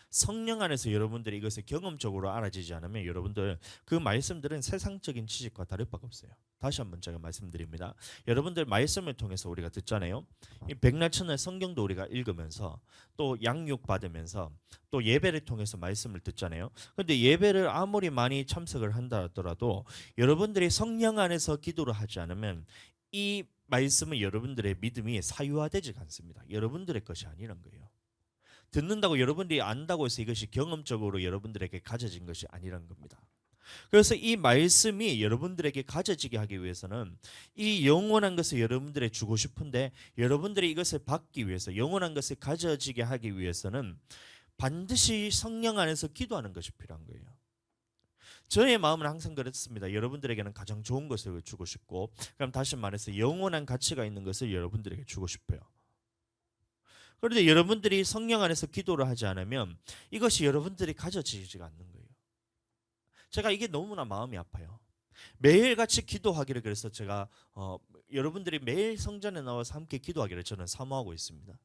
성령 안에서 여러분들이 이것을 경험적으로 알아지지 않으면 여러분들 그 말씀들은 세상적인 지식과 다를 바가 없어요. 다시 한번 제가 말씀드립니다. 여러분들 말씀을 통해서 우리가 듣잖아요. 이 백날천날 성경도 우리가 읽으면서 또 양육 받으면서 또 예배를 통해서 말씀을 듣잖아요. 그런데 예배를 아무리 많이 참석을 한다 하더라도 여러분들이 성령 안에서 기도를 하지 않으면 이 말씀은 여러분들의 믿음이 사유화되지 않습니다. 여러분들의 것이 아니란 거예요. 듣는다고 여러분들이 안다고 해서 이것이 경험적으로 여러분들에게 가져진 것이 아니란 겁니다. 그래서 이 말씀이 여러분들에게 가져지게 하기 위해서는 이 영원한 것을 여러분들에게 주고 싶은데 여러분들이 이것을 받기 위해서, 영원한 것을 가져지게 하기 위해서는 반드시 성령 안에서 기도하는 것이 필요한 거예요. 저의 마음은 항상 그렇습니다. 여러분들에게는 가장 좋은 것을 주고 싶고, 그럼 다시 말해서 영원한 가치가 있는 것을 여러분들에게 주고 싶어요. 그런데 여러분들이 성령 안에서 기도를 하지 않으면 이것이 여러분들이 가져지지가 않는 거예요. 제가 이게 너무나 마음이 아파요. 매일같이 기도하기를, 그래서 제가 여러분들이 매일 성전에 나와서 함께 기도하기를 저는 사모하고 있습니다.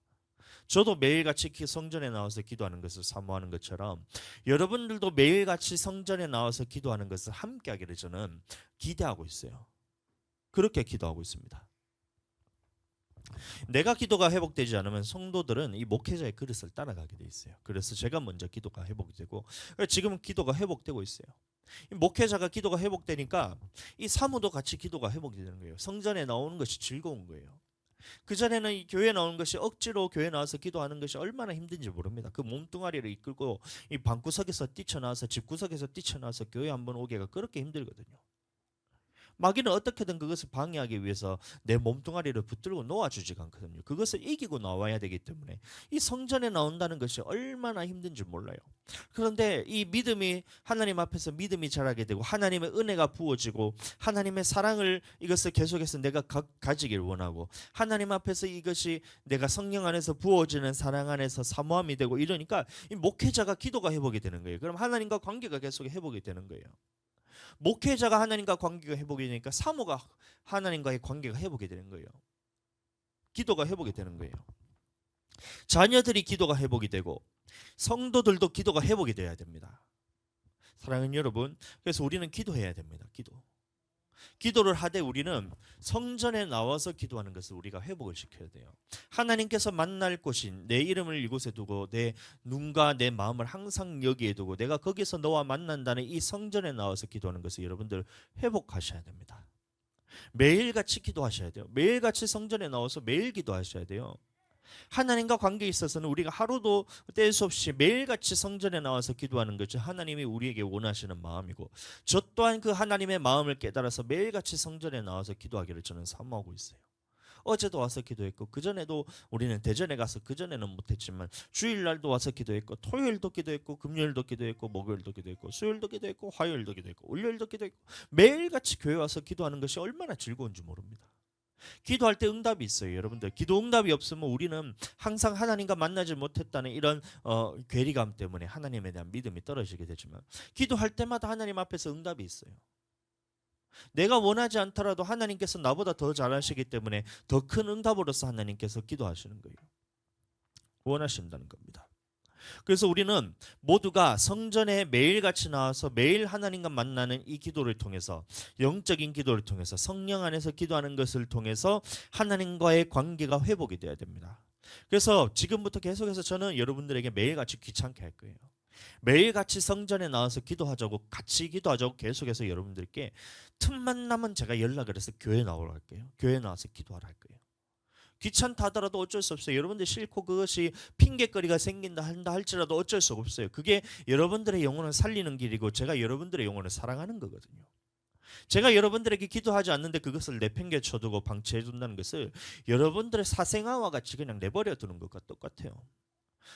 저도 매일같이 성전에 나와서 기도하는 것을 사모하는 것처럼 여러분들도 매일같이 성전에 나와서 기도하는 것을 함께 하기를 저는 기대하고 있어요. 그렇게 기도하고 있습니다. 내가 기도가 회복되지 않으면 성도들은 이 목회자의 그릇을 따라가게 돼 있어요. 그래서 제가 먼저 기도가 회복이 되고 지금은 기도가 회복되고 있어요. 목회자가 기도가 회복되니까 이 사무도 같이 기도가 회복이 되는 거예요. 성전에 나오는 것이 즐거운 거예요. 그전에는 이 교회 나오는 것이 억지로 교회 나와서 기도하는 것이 얼마나 힘든지 모릅니다. 그 몸뚱아리를 이끌고 이 방구석에서 뛰쳐나와서 집구석에서 뛰쳐나와서 교회 한번 오기가 그렇게 힘들거든요. 마귀는 어떻게든 그것을 방해하기 위해서 내 몸뚱아리를 붙들고 놓아주지가 않거든요. 그것을 이기고 나와야 되기 때문에 이 성전에 나온다는 것이 얼마나 힘든지 몰라요. 그런데 이 믿음이 하나님 앞에서 믿음이 자라게 되고 하나님의 은혜가 부어지고 하나님의 사랑을 이것을 계속해서 내가 가지길 원하고 하나님 앞에서 이것이 내가 성령 안에서 부어지는 사랑 안에서 사모함이 되고 이러니까 이 목회자가 기도가 회복이 되는 거예요. 그럼 하나님과 관계가 계속 회복이 되는 거예요. 목회자가 하나님과 관계가 회복이 되니까 사모가 하나님과의 관계가 회복이 되는 거예요. 기도가 회복이 되는 거예요. 자녀들이 기도가 회복이 되고 성도들도 기도가 회복이 돼야 됩니다. 사랑하는 여러분, 그래서 우리는 기도해야 됩니다. 기도를 하되 우리는 성전에 나와서 기도하는 것을 우리가 회복을 시켜야 돼요. 하나님께서 만날 곳인 내 이름을 이곳에 두고 내 눈과 내 마음을 항상 여기에 두고 내가 거기서 너와 만난다는 이 성전에 나와서 기도하는 것을 여러분들 회복하셔야 됩니다. 매일같이 기도하셔야 돼요. 매일같이 성전에 나와서 매일 기도하셔야 돼요. 하나님과 관계에 있어서는 우리가 하루도 뗄 수 없이 매일같이 성전에 나와서 기도하는 것이 하나님이 우리에게 원하시는 마음이고 저 또한 그 하나님의 마음을 깨달아서 매일같이 성전에 나와서 기도하기를 저는 사모하고 있어요. 어제도 와서 기도했고 그전에도 우리는 대전에 가서 그전에는 못했지만 주일날도 와서 기도했고 토요일도 기도했고 금요일도 기도했고 목요일도 기도했고 수요일도 기도했고 화요일도 기도했고 월요일도 기도했고 매일같이 교회 와서 기도하는 것이 얼마나 즐거운지 모릅니다. 기도할 때 응답이 있어요. 여러분들 기도 응답이 없으면 우리는 항상 하나님과 만나지 못했다는 이런 괴리감 때문에 하나님에 대한 믿음이 떨어지게 되지만 기도할 때마다 하나님 앞에서 응답이 있어요. 내가 원하지 않더라도 하나님께서 나보다 더 잘하시기 때문에 더 큰 응답으로서 하나님께서 기도하시는 거예요. 원하신다는 겁니다. 그래서 우리는 모두가 성전에 매일같이 나와서 매일 하나님과 만나는 이 기도를 통해서 영적인 기도를 통해서 성령 안에서 기도하는 것을 통해서 하나님과의 관계가 회복이 돼야 됩니다. 그래서 지금부터 계속해서 저는 여러분들에게 매일같이 귀찮게 할 거예요. 매일같이 성전에 나와서 기도하자고 같이 기도하자고 계속해서 여러분들께 틈만 나면 제가 연락을 해서 교회 나오라 할게요. 교회 나와서 기도하라 할 거예요. 귀찮다 하더라도 어쩔 수 없어요. 여러분들 싫고 그것이 핑계거리가 생긴다 한다 할지라도 어쩔 수 없어요. 그게 여러분들의 영혼을 살리는 길이고 제가 여러분들의 영혼을 사랑하는 거거든요. 제가 여러분들에게 기도하지 않는데 그것을 내팽개쳐두고 방치해 준다는 것을 여러분들의 사생아와 같이 그냥 내버려 두는 것과 똑같아요.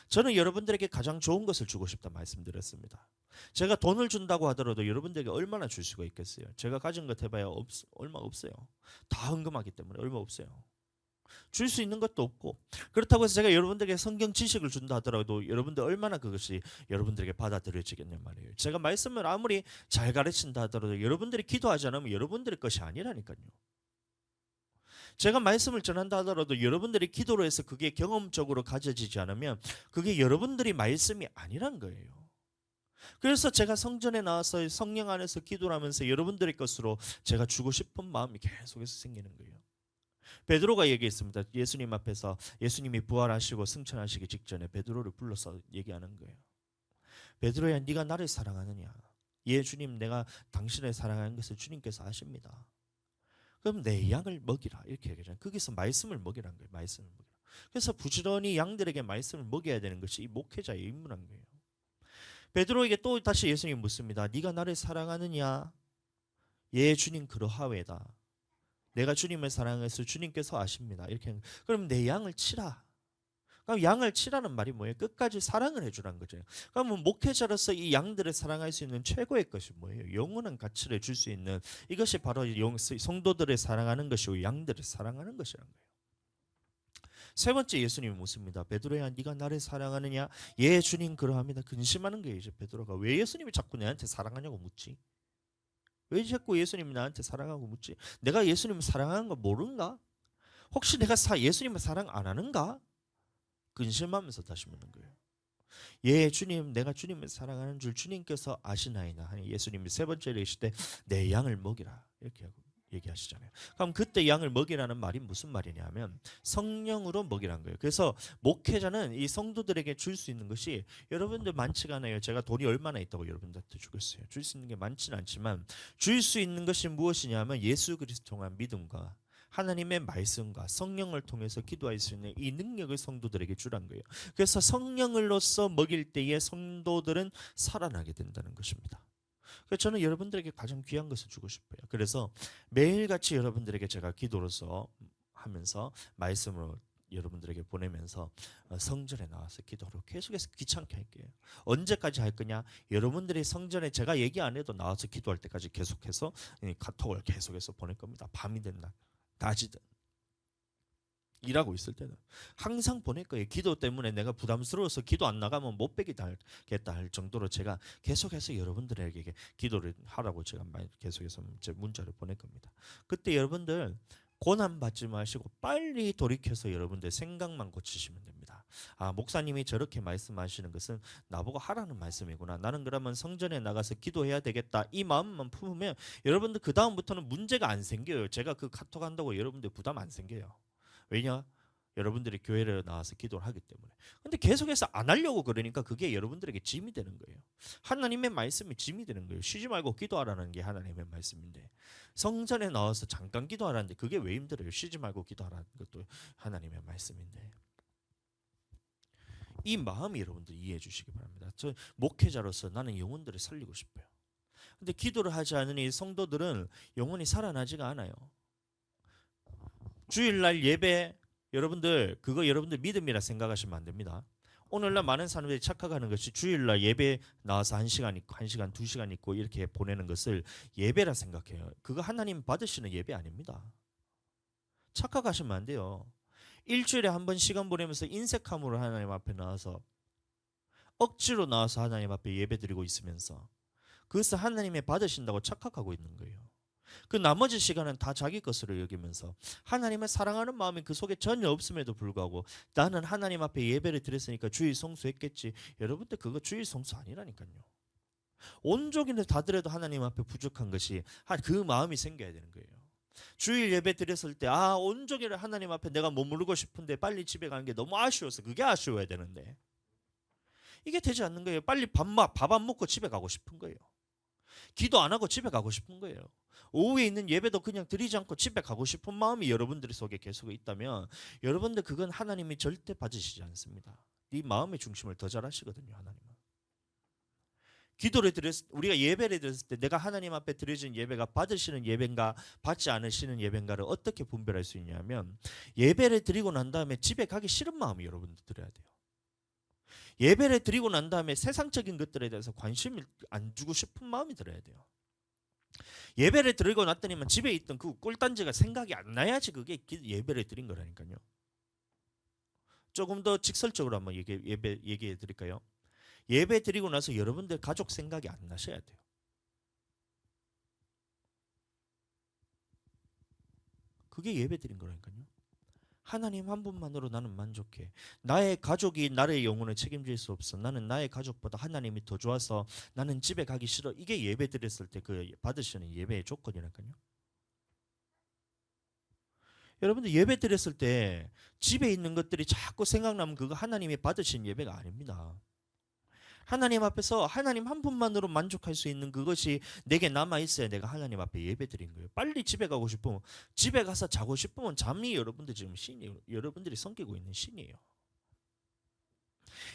저는 여러분들에게 가장 좋은 것을 주고 싶다 말씀드렸습니다. 제가 돈을 준다고 하더라도 여러분들에게 얼마나 줄 수가 있겠어요. 제가 가진 것 해봐야 얼마 없어요. 다 헌금하기 때문에 얼마 없어요. 줄 수 있는 것도 없고 그렇다고 해서 제가 여러분들에게 성경 지식을 준다 하더라도 여러분들 얼마나 그것이 여러분들에게 받아들여지겠냐 말이에요. 제가 말씀을 아무리 잘 가르친다 하더라도 여러분들이 기도하지 않으면 여러분들의 것이 아니라니까요. 제가 말씀을 전한다 하더라도 여러분들이 기도로 해서 그게 경험적으로 가져지지 않으면 그게 여러분들이 말씀이 아니란 거예요. 그래서 제가 성전에 나와서 성령 안에서 기도를 하면서 여러분들의 것으로 제가 주고 싶은 마음이 계속해서 생기는 거예요. 베드로가 얘기했습니다. 예수님 앞에서 예수님이 부활하시고 승천하시기 직전에 베드로를 불러서 얘기하는 거예요. 베드로야, 네가 나를 사랑하느냐? 예, 주님, 내가 당신을 사랑하는 것을 주님께서 아십니다. 그럼 내 양을 먹이라 이렇게 얘기하잖아요. 거기서 말씀을 먹이라는 거예요. 말씀을 먹이라. 그래서 부지런히 양들에게 말씀을 먹여야 되는 것이 이 목회자의 임무란 거예요. 베드로에게 또 다시 예수님이 묻습니다. 네가 나를 사랑하느냐? 예, 주님, 그러하외다. 내가 주님을 사랑해서 주님께서 아십니다. 이렇게 그럼 내 양을 치라. 그럼 양을 치라는 말이 뭐예요? 끝까지 사랑을 해주라는 거죠. 그러면 목회자로서 이 양들을 사랑할 수 있는 최고의 것이 뭐예요? 영원한 가치를 줄 수 있는 이것이 바로 성도들을 사랑하는 것이고 양들을 사랑하는 것이라는 거예요. 세 번째 예수님이 묻습니다. 베드로야, 네가 나를 사랑하느냐? 예, 주님, 그러합니다. 근심하는 거예요. 이제 베드로가 왜 예수님이 자꾸 내한테 사랑하냐고 묻지? 왜 자꾸 예수님이 나한테 사랑하고 묻지? 내가 예수님을 사랑하는 거 모르는가? 혹시 내가 예수님을 사랑 안 하는가? 근심하면서 다시 묻는 거예요. 예, 주님, 내가 주님을 사랑하는 줄 주님께서 아시나이다 하니 예수님이 세 번째 이르실 때 내 양을 먹이라 이렇게 하고 얘기하시잖아요. 그럼 그때 양을 먹이라는 말이 무슨 말이냐면 성령으로 먹이라는 거예요. 그래서 목회자는 이 성도들에게 줄 수 있는 것이 여러분들 많지가 않아요. 제가 돈이 얼마나 있다고 여러분들한테 주겠어요. 줄 수 있는 게 많지는 않지만 줄 수 있는 것이 무엇이냐면 예수 그리스도 통한 믿음과 하나님의 말씀과 성령을 통해서 기도할 수 있는 이 능력을 성도들에게 주란 거예요. 그래서 성령으로서 먹일 때에 성도들은 살아나게 된다는 것입니다. 그래서 저는 여러분들에게 가장 귀한 것을 주고 싶어요. 그래서 매일같이 여러분들에게 제가 기도로서 하면서 말씀으로 여러분들에게 보내면서 성전에 나와서 기도로 계속해서 귀찮게 할게요. 언제까지 할 거냐? 여러분들이 성전에 제가 얘기 안 해도 나와서 기도할 때까지 계속해서 카톡을 계속해서 보낼 겁니다. 밤이 된다. 낮이든 일하고 있을 때는 항상 보낼 거예요. 기도 때문에 내가 부담스러워서 기도 안 나가면 못 빼겠다 할 정도로 제가 계속해서 여러분들에게 기도를 하라고 제가 계속해서 제 문자를 보낼 겁니다. 그때 여러분들 고난 받지 마시고 빨리 돌이켜서 여러분들 생각만 고치시면 됩니다. 아, 목사님이 저렇게 말씀하시는 것은 나보고 하라는 말씀이구나. 나는 그러면 성전에 나가서 기도해야 되겠다. 이 마음만 품으면 여러분들 그 다음부터는 문제가 안 생겨요. 제가 그 카톡 한다고 여러분들 부담 안 생겨요. 왜냐? 여러분들이 교회를 나와서 기도를 하기 때문에. 근데 계속해서 안 하려고 그러니까 그게 여러분들에게 짐이 되는 거예요. 하나님의 말씀이 짐이 되는 거예요. 쉬지 말고 기도하라는 게 하나님의 말씀인데 성전에 나와서 잠깐 기도하라는데 그게 왜 힘들어요? 쉬지 말고 기도하라는 것도 하나님의 말씀인데. 이 마음이 여러분들 이해해 주시기 바랍니다. 저 목회자로서 나는 영혼들을 살리고 싶어요. 근데 기도를 하지 않으니 성도들은 영혼이 살아나지가 않아요. 주일날 예배 여러분들 그거 여러분들 믿음이라 생각하시면 안 됩니다. 오늘날 많은 사람들이 착각하는 것이 주일날 예배 나와서 1시간 있고 1시간 2시간 있고 이렇게 보내는 것을 예배라 생각해요. 그거 하나님 받으시는 예배 아닙니다. 착각하시면 안 돼요. 일주일에 한 번 시간 보내면서 인색함으로 하나님 앞에 나와서 억지로 나와서 하나님 앞에 예배 드리고 있으면서 그것을 하나님이 받으신다고 착각하고 있는 거예요. 그 나머지 시간은 다 자기 것으로 여기면서 하나님을 사랑하는 마음이 그 속에 전혀 없음에도 불구하고 나는 하나님 앞에 예배를 드렸으니까 주일 성수했겠지. 여러분들 그거 주일 성수 아니라니까요. 온종일 다 드려도 하나님 앞에 부족한 것이 그 마음이 생겨야 되는 거예요. 주일 예배 드렸을 때 온종일 하나님 앞에 내가 머무르고 싶은데 빨리 집에 가는 게 너무 아쉬워서 그게 아쉬워야 되는데 이게 되지 않는 거예요. 빨리 밥 안 먹고 집에 가고 싶은 거예요. 기도 안 하고 집에 가고 싶은 거예요. 오후에 있는 예배도 그냥 드리지 않고 집에 가고 싶은 마음이 여러분들 속에 계속 있다면 여러분들 그건 하나님이 절대 받으시지 않습니다. 이 마음의 중심을 더 잘 하시거든요. 하나님은. 우리가 예배를 드렸을 때 내가 하나님 앞에 드려진 예배가 받으시는 예배인가 받지 않으시는 예배인가를 어떻게 분별할 수 있냐면 예배를 드리고 난 다음에 집에 가기 싫은 마음이 여러분들 들어야 돼요. 예배를 드리고 난 다음에 세상적인 것들에 대해서 관심을 안 주고 싶은 마음이 들어야 돼요. 예배를 드리고 났더니만 집에 있던 그 꿀단지가 생각이 안 나야지 그게 예배를 드린 거라니까요. 조금 더 직설적으로 한번 얘기해 드릴까요? 예배 드리고 나서 여러분들 가족 생각이 안 나셔야 돼요. 그게 예배 드린 거라니까요. 하나님 한 분만으로 나는 만족해. 나의 가족이 나의 영혼을 책임질 수 없어. 나는 나의 가족보다 하나님이 더 좋아서 나는 집에 가기 싫어. 이게 예배 드렸을 때 그 받으시는 예배의 조건이라니까요. 여러분들 예배 드렸을 때 집에 있는 것들이 자꾸 생각나면 그거 하나님이 받으신 예배가 아닙니다. 하나님 앞에서 하나님 한 분만으로 만족할 수 있는 그것이 내게 남아있어야 내가 하나님 앞에 예배 드린 거예요. 빨리 집에 가고 싶으면 집에 가서 자고 싶으면 잠이 여러분들 지금 신이에요. 여러분들이 섬기고 있는 신이에요.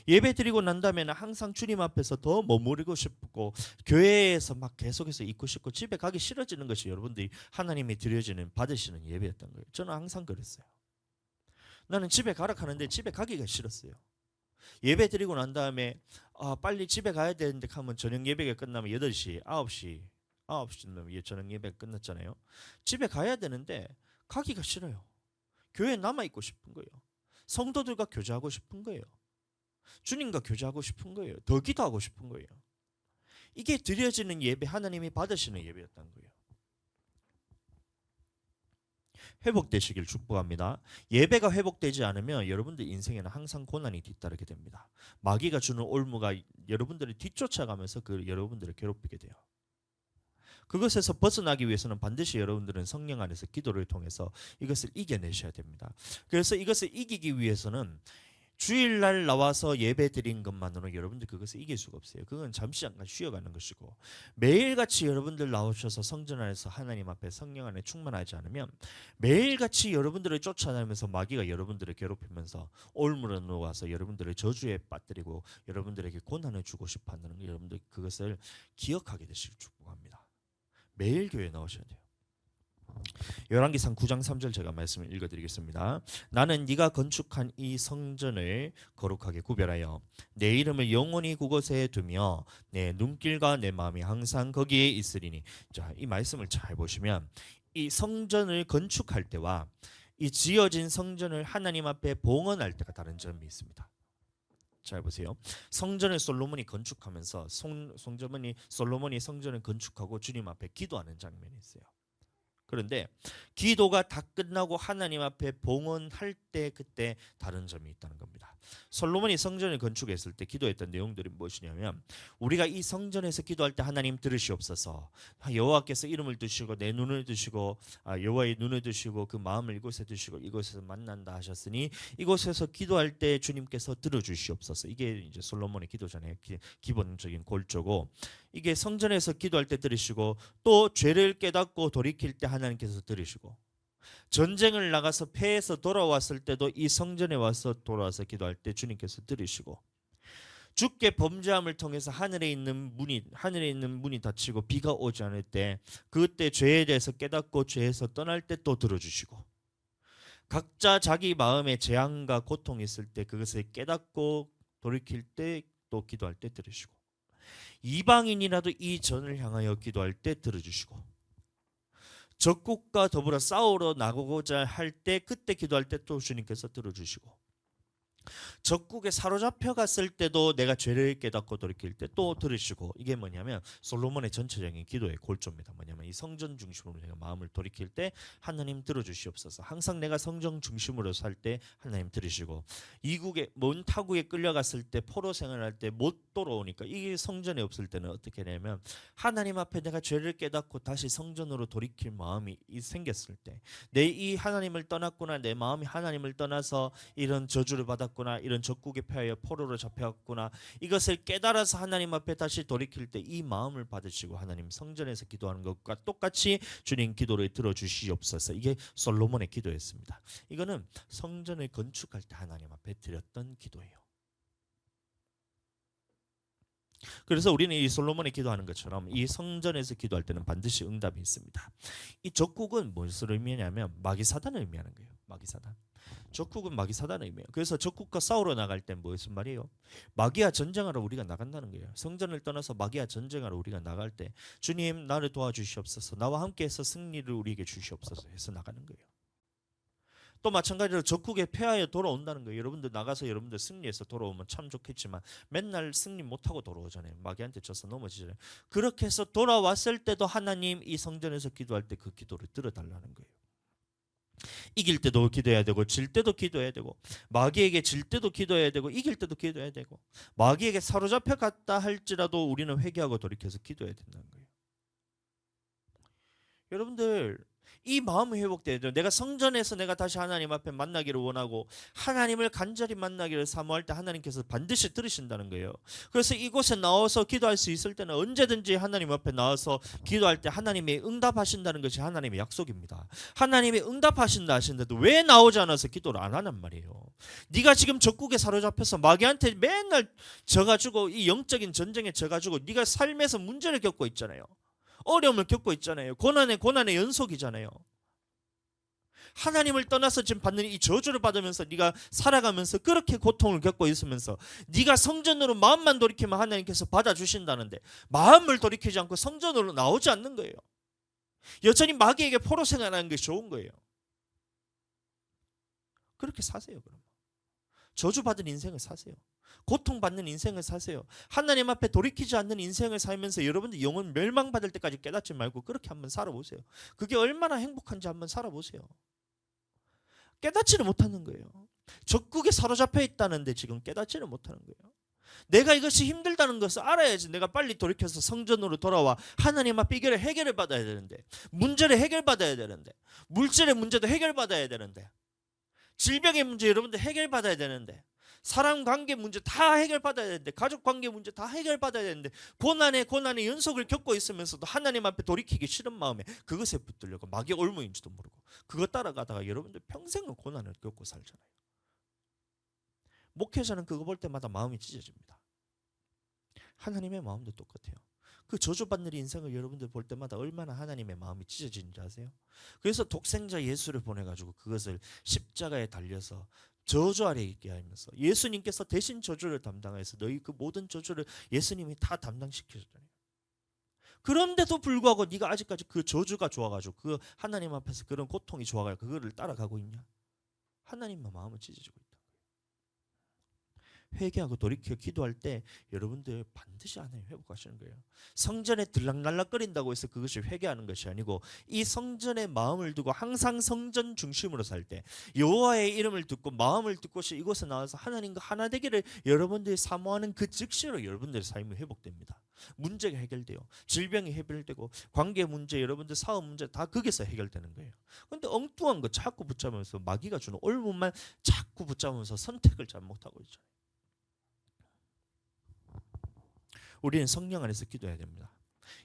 예배 드리고 난 다음에는 항상 주님 앞에서 더 머무르고 싶고 교회에서 막 계속해서 있고 싶고 집에 가기 싫어지는 것이 여러분들이 하나님이 드려지는 받으시는 예배였던 거예요. 저는 항상 그랬어요. 나는 집에 가라 하는데 집에 가기가 싫었어요. 예배 드리고 난 다음에 빨리 집에 가야 되는데 하면 저녁 예배가 끝나면 8시, 9시 되면 저녁 예배가 끝났잖아요. 집에 가야 되는데 가기가 싫어요. 교회에 남아있고 싶은 거예요. 성도들과 교제하고 싶은 거예요. 주님과 교제하고 싶은 거예요. 더 기도하고 싶은 거예요. 이게 드려지는 예배, 하나님이 받으시는 예배였던 거예요. 회복되시길 축복합니다. 예배가 회복되지 않으면 여러분들 인생에는 항상 고난이 뒤따르게 됩니다. 마귀가 주는 올무가 여러분들을 뒤쫓아가면서 여러분들을 괴롭히게 돼요. 그것에서 벗어나기 위해서는 반드시 여러분들은 성령 안에서 기도를 통해서 이것을 이겨내셔야 됩니다. 그래서 이것을 이기기 위해서는 주일날 나와서 예배 드린 것만으로 여러분들 그것을 이길 수가 없어요. 그건 잠시 잠깐 쉬어가는 것이고, 매일같이 여러분들 나오셔서 성전 안에서 하나님 앞에 성령 안에 충만하지 않으면 매일같이 여러분들을 쫓아다니면서 마귀가 여러분들을 괴롭히면서 올무로 놓아서 여러분들을 저주에 빠뜨리고 여러분들에게 고난을 주고 싶어하는 여러분들 그것을 기억하게 되시길 축복합니다. 매일 교회에 나오셔야 돼요. 열왕기상 9장 3절 제가 말씀을 읽어드리겠습니다. 나는 네가 건축한 이 성전을 거룩하게 구별하여 내 이름을 영원히 그곳에 두며 내 눈길과 내 마음이 항상 거기에 있으리니. 자, 이 말씀을 잘 보시면 이 성전을 건축할 때와 이 지어진 성전을 하나님 앞에 봉헌할 때가 다른 점이 있습니다. 잘 보세요. 성전을 솔로몬이 건축하면서 솔로몬이 성전을 건축하고 주님 앞에 기도하는 장면이 있어요. 그런데 기도가 다 끝나고 하나님 앞에 봉헌할 때 그때 다른 점이 있다는 겁니다. 솔로몬이 성전을 건축했을 때 기도했던 내용들이 무엇이냐면, 우리가 이 성전에서 기도할 때 하나님 들으시옵소서, 여호와께서 이름을 두시고 내 눈을 두시고 여호와의 눈을 두시고 그 마음을 이곳에 두시고 이곳에서 만난다 하셨으니 이곳에서 기도할 때 주님께서 들어주시옵소서. 이게 이제 솔로몬의 기도잖아요. 기본적인 골조고, 이게 성전에서 기도할 때 들으시고 또 죄를 깨닫고 돌이킬 때 하나님께서 들으시고, 전쟁을 나가서 패해서 돌아왔을 때도 이 성전에 와서 돌아와서 기도할 때 주님께서 들으시고, 주께 범죄함을 통해서 하늘에 있는 문이 닫히고 비가 오지 않을 때 그때 죄에 대해서 깨닫고 죄에서 떠날 때 또 들어주시고, 각자 자기 마음에 재앙과 고통이 있을 때 그것을 깨닫고 돌이킬 때 또 기도할 때 들으시고, 이방인이라도 이 전을 향하여 기도할 때 들어주시고, 적국과 더불어 싸우러 나가고자 할 때 그때 기도할 때 또 주님께서 들어주시고, 적국에 사로잡혀 갔을 때도 내가 죄를 깨닫고 돌이킬 때 또 들으시고. 이게 뭐냐면 솔로몬의 전체적인 기도의 골조입니다. 뭐냐면 이 성전 중심으로 내가 마음을 돌이킬 때 하나님 들어주시옵소서. 항상 내가 성전 중심으로 살 때 하나님 들으시고, 이국에 먼 타국에 끌려갔을 때 포로 생활할 때 못 돌아오니까 이게 성전에 없을 때는 어떻게 되냐면, 하나님 앞에 내가 죄를 깨닫고 다시 성전으로 돌이킬 마음이 생겼을 때, 내 이 하나님을 떠났구나, 내 마음이 하나님을 떠나서 이런 저주를 받았구나, 이런 적국에 패하여 포로로 잡혀갔구나, 이것을 깨달아서 하나님 앞에 다시 돌이킬 때 이 마음을 받으시고 하나님 성전에서 기도하는 것과 똑같이 주님 기도를 들어주시옵소서. 이게 솔로몬의 기도였습니다. 이거는 성전을 건축할 때 하나님 앞에 드렸던 기도예요. 그래서 우리는 이 솔로몬이 기도하는 것처럼 이 성전에서 기도할 때는 반드시 응답이 있습니다. 이 적국은 무엇을 의미하냐면 마귀사단을 의미하는 거예요. 마귀사단. 적국은 마귀사단을 의미해요. 그래서 적국과 싸우러 나갈 때 무슨 말이에요? 마귀와 전쟁하러 우리가 나간다는 거예요. 성전을 떠나서 마귀와 전쟁하러 우리가 나갈 때 주님 나를 도와주시옵소서, 나와 함께해서 승리를 우리에게 주시옵소서 해서 나가는 거예요. 또 마찬가지로 적국에 패하여 돌아온다는 거예요. 여러분들 나가서 여러분들 승리해서 돌아오면 참 좋겠지만 맨날 승리 못하고 돌아오잖아요. 마귀한테 져서 넘어지잖아요. 그렇게 해서 돌아왔을 때도 하나님 이 성전에서 기도할 때 그 기도를 들어달라는 거예요. 이길 때도 기도해야 되고 질 때도 기도해야 되고, 마귀에게 질 때도 기도해야 되고 이길 때도 기도해야 되고, 마귀에게 사로잡혀 갔다 할지라도 우리는 회개하고 돌이켜서 기도해야 된다는 거예요. 여러분들 이 마음이 회복돼야 돼요. 내가 성전에서 내가 다시 하나님 앞에 만나기를 원하고 하나님을 간절히 만나기를 사모할 때 하나님께서 반드시 들으신다는 거예요. 그래서 이곳에 나와서 기도할 수 있을 때는 언제든지 하나님 앞에 나와서 기도할 때 하나님이 응답하신다는 것이 하나님의 약속입니다. 하나님이 응답하신다 하시는데도 왜 나오지 않아서 기도를 안 하란 말이에요. 네가 지금 적국에 사로잡혀서 마귀한테 맨날 져가지고 이 영적인 전쟁에 져가지고 네가 삶에서 문제를 겪고 있잖아요. 어려움을 겪고 있잖아요. 고난의 연속이잖아요. 하나님을 떠나서 지금 받는 이 저주를 받으면서 네가 살아가면서 그렇게 고통을 겪고 있으면서 네가 성전으로 마음만 돌이키면 하나님께서 받아주신다는데 마음을 돌이키지 않고 성전으로 나오지 않는 거예요. 여전히 마귀에게 포로 생활하는 게 좋은 거예요. 그렇게 사세요. 그럼 저주받은 인생을 사세요. 고통받는 인생을 사세요. 하나님 앞에 돌이키지 않는 인생을 살면서 여러분들 영혼 멸망받을 때까지 깨닫지 말고 그렇게 한번 살아보세요. 그게 얼마나 행복한지 한번 살아보세요. 깨닫지를 못하는 거예요. 적국에 사로잡혀 있다는데 지금 깨닫지를 못하는 거예요. 내가 이것이 힘들다는 것을 알아야지 내가 빨리 돌이켜서 성전으로 돌아와 하나님 앞에 이걸 해결을 받아야 되는데, 문제를 해결받아야 되는데, 물질의 문제도 해결받아야 되는데, 질병의 문제 여러분들 해결받아야 되는데, 사람 관계 문제 다 해결받아야 되는데, 가족 관계 문제 다 해결받아야 되는데, 고난의 연속을 겪고 있으면서도 하나님 앞에 돌이키기 싫은 마음에 그것에 붙들려고 마귀 올무인지도 모르고 그것 따라가다가 여러분들 평생을 고난을 겪고 살잖아요. 목회자는 그거 볼 때마다 마음이 찢어집니다. 하나님의 마음도 똑같아요. 그 저주받는 인생을 여러분들 볼 때마다 얼마나 하나님의 마음이 찢어지는지 아세요? 그래서 독생자 예수를 보내가지고 그것을 십자가에 달려서 저주 아래 있게 하면서 예수님께서 대신 저주를 담당해서 너희 그 모든 저주를 예수님이 다 담당시켜줬잖아요. 그런데도 불구하고 네가 아직까지 그 저주가 좋아가지고 그 하나님 앞에서 그런 고통이 좋아가지고 그거를 따라가고 있냐? 하나님만 마음을 찢어지고 있다. 회개하고 돌이켜 기도할 때 여러분들 반드시 하나님 회복하시는 거예요. 성전에 들락날락거린다고 해서 그것이 회개하는 것이 아니고, 이 성전에 마음을 두고 항상 성전 중심으로 살 때 여호와의 이름을 듣고 마음을 듣고서 이곳에 나와서 하나님과 하나 되기를 여러분들이 사모하는 그 즉시로 여러분들의 삶이 회복됩니다. 문제가 해결돼요. 질병이 해결되고 관계 문제, 여러분들 사업 문제 다 거기서 해결되는 거예요. 그런데 엉뚱한 거 자꾸 붙잡으면서 마귀가 주는 올문만 자꾸 붙잡으면서 선택을 잘못하고 있죠. 우리는 성령 안에서 기도해야 됩니다.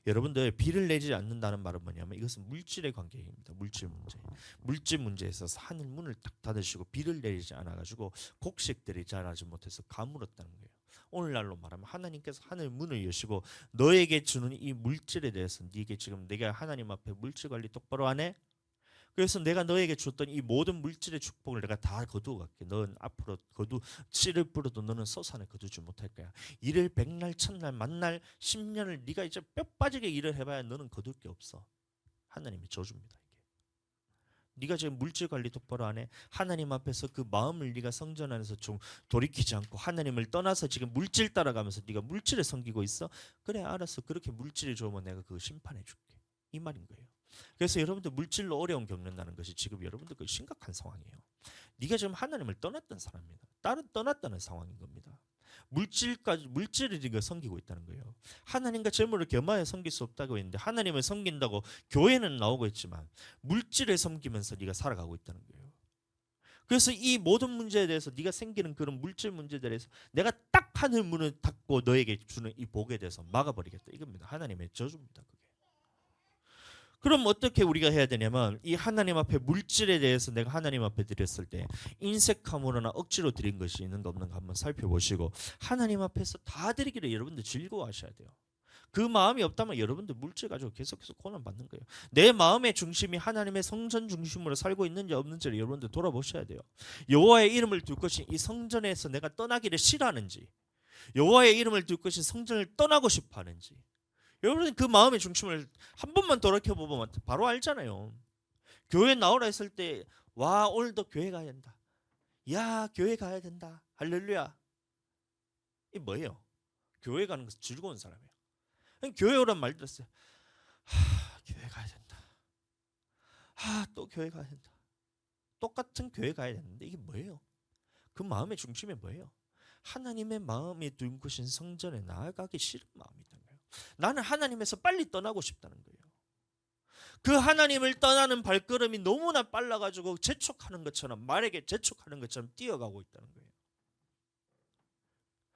여러분들 비를 내지 않는다는 말은 뭐냐면 이것은 물질의 관계입니다. 물질 문제에 있어서 하늘 문을 딱 닫으시고 비를 내리지 않아가지고 곡식들이 자라지 못해서 가물었다는 거예요. 오늘날로 말하면 하나님께서 하늘 문을 여시고 너에게 주는 이 물질에 대해서 네게 지금 내가 하나님 앞에 물질 관리 똑바로 안 해? 그래서 내가 너에게 줬던 이 모든 물질의 축복을 내가 다 거두어 갈게. 너는 앞으로 씨를 뿌려도 너는 소산을 거두지 못할 거야. 일을 100날, 1000날, 만날, 10년을 네가 이제 뼈 빠지게 일을 해봐야 너는 거둘 게 없어. 하나님의 저주입니다. 이게. 네가 지금 물질 관리 똑바로 안 해. 하나님 앞에서 그 마음을 네가 성전 안에서 좀 돌이키지 않고 하나님을 떠나서 지금 물질 따라가면서 네가 물질을 섬기고 있어. 그래, 알았어. 그렇게 물질이 좋으면 내가 그거 심판해 줄게. 이 말인 거예요. 그래서 여러분들 물질로 어려움 겪는다는 것이 지금 여러분들 그 심각한 상황이에요. 네가 지금 하나님을 떠났던 사람입니다. 떠났다는 상황인 겁니다. 물질을 네가 섬기고 있다는 거예요. 하나님과 재물을 겸하여 섬길 수 없다고 했는데 하나님을 섬긴다고 교회는 나오고 있지만 물질을 섬기면서 네가 살아가고 있다는 거예요. 그래서 이 모든 문제에 대해서 네가 생기는 그런 물질 문제에 대해서 내가 딱 하늘 문을 닫고 너에게 주는 이 복에 대해서 막아버리겠다 이겁니다. 하나님의 저주입니다. 그게. 그럼 어떻게 우리가 해야 되냐면 이 하나님 앞에 물질에 대해서 내가 하나님 앞에 드렸을 때 인색함으로나 억지로 드린 것이 있는가 없는가 한번 살펴보시고 하나님 앞에서 다 드리기를 여러분들 즐거워하셔야 돼요. 그 마음이 없다면 여러분들 물질 가지고 계속해서 고난받는 거예요. 내 마음의 중심이 하나님의 성전 중심으로 살고 있는지 없는지를 여러분들 돌아보셔야 돼요. 여호와의 이름을 둘 것이 이 성전에서 내가 떠나기를 싫어하는지, 여호와의 이름을 둘 것이 성전을 떠나고 싶어 하는지, 여러분 그 마음의 중심을 한 번만 돌이켜보면 바로 알잖아요. 교회 나오라 했을 때 와 오늘도 교회 가야 된다. 야 교회 가야 된다. 할렐루야. 이 뭐예요? 교회 가는 것은 즐거운 사람이에요. 교회 오란 말 들었어요. 교회 가야 된다. 또 교회 가야 된다. 똑같은 교회 가야 되는데 이게 뭐예요? 그 마음의 중심이 뭐예요? 하나님의 마음이 둔 곳인 성전에 나아가기 싫은 마음이다. 나는 하나님에서 빨리 떠나고 싶다는 거예요. 그 하나님을 떠나는 발걸음이 너무나 빨라가지고 재촉하는 것처럼, 말에게 재촉하는 것처럼 뛰어가고 있다는 거예요.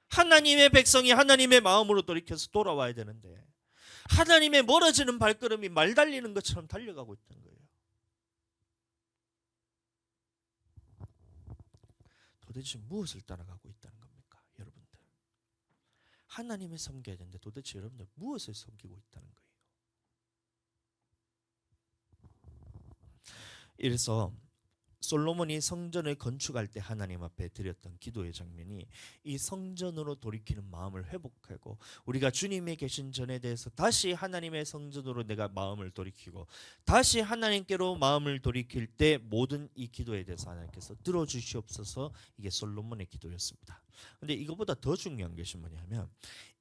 하나님의 백성이 하나님의 마음으로 돌이켜서 돌아와야 되는데 하나님의 멀어지는 발걸음이 말 달리는 것처럼 달려가고 있다는 거예요. 도대체 무엇을 따라가고 있다는 겁니까? 여러분들 하나님을 섬겨야 되는데 도대체 여러분들 무엇을 섬기고 있다는 거예요? 이래서 솔로몬이 성전을 건축할 때 하나님 앞에 드렸던 기도의 장면이 이 성전으로 돌이키는 마음을 회복하고 우리가 주님의 계신 전에 대해서 다시 하나님의 성전으로 내가 마음을 돌이키고 다시 하나님께로 마음을 돌이킬 때 모든 이 기도에 대해서 하나님께서 들어주시옵소서. 이게 솔로몬의 기도였습니다. 근데 이거보다 더 중요한 것이 뭐냐면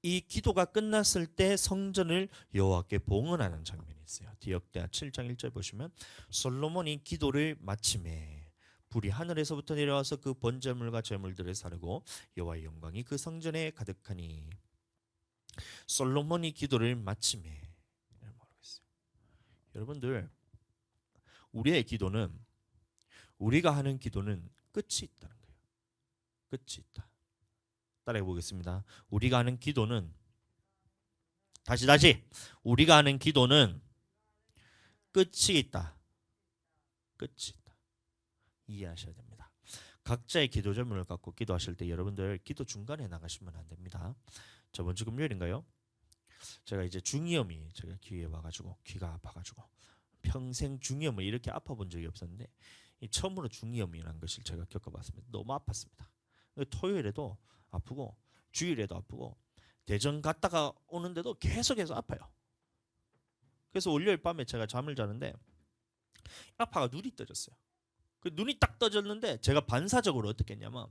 이 기도가 끝났을 때 성전을 여호와께 봉헌하는 장면이 있어요. 디역대하 7장 1절 보시면 솔로몬이 기도를 마침에 불이 하늘에서부터 내려와서 그 번제물과 제물들을 사르고 여호와의 영광이 그 성전에 가득하니 솔로몬이 기도를 마침에. 여러분들, 우리의 기도는, 우리가 하는 기도는 끝이 있다는 거예요. 끝이 있다. 따라해 보겠습니다. 우리가 하는 기도는, 다시 우리가 하는 기도는 끝이 있다. 끝이 있다. 이해하셔야 됩니다. 각자의 기도 제목을 갖고 기도하실 때 여러분들 기도 중간에 나가시면 안 됩니다. 저번 주 금요일인가요? 제가 이제 중이염이 제가 귀에 와가지고, 귀가 아파가지고 평생 중이염을 이렇게 아파본 적이 없었는데 처음으로 중이염이라는 것을 제가 겪어봤습니다. 너무 아팠습니다. 토요일에도 아프고 주일에도 아프고 대전 갔다가 오는데도 계속해서 아파요. 그래서 월요일 밤에 제가 잠을 자는데 아파가 눈이 떠졌어요. 그 눈이 딱 떠졌는데 제가 반사적으로 어떻게 했냐면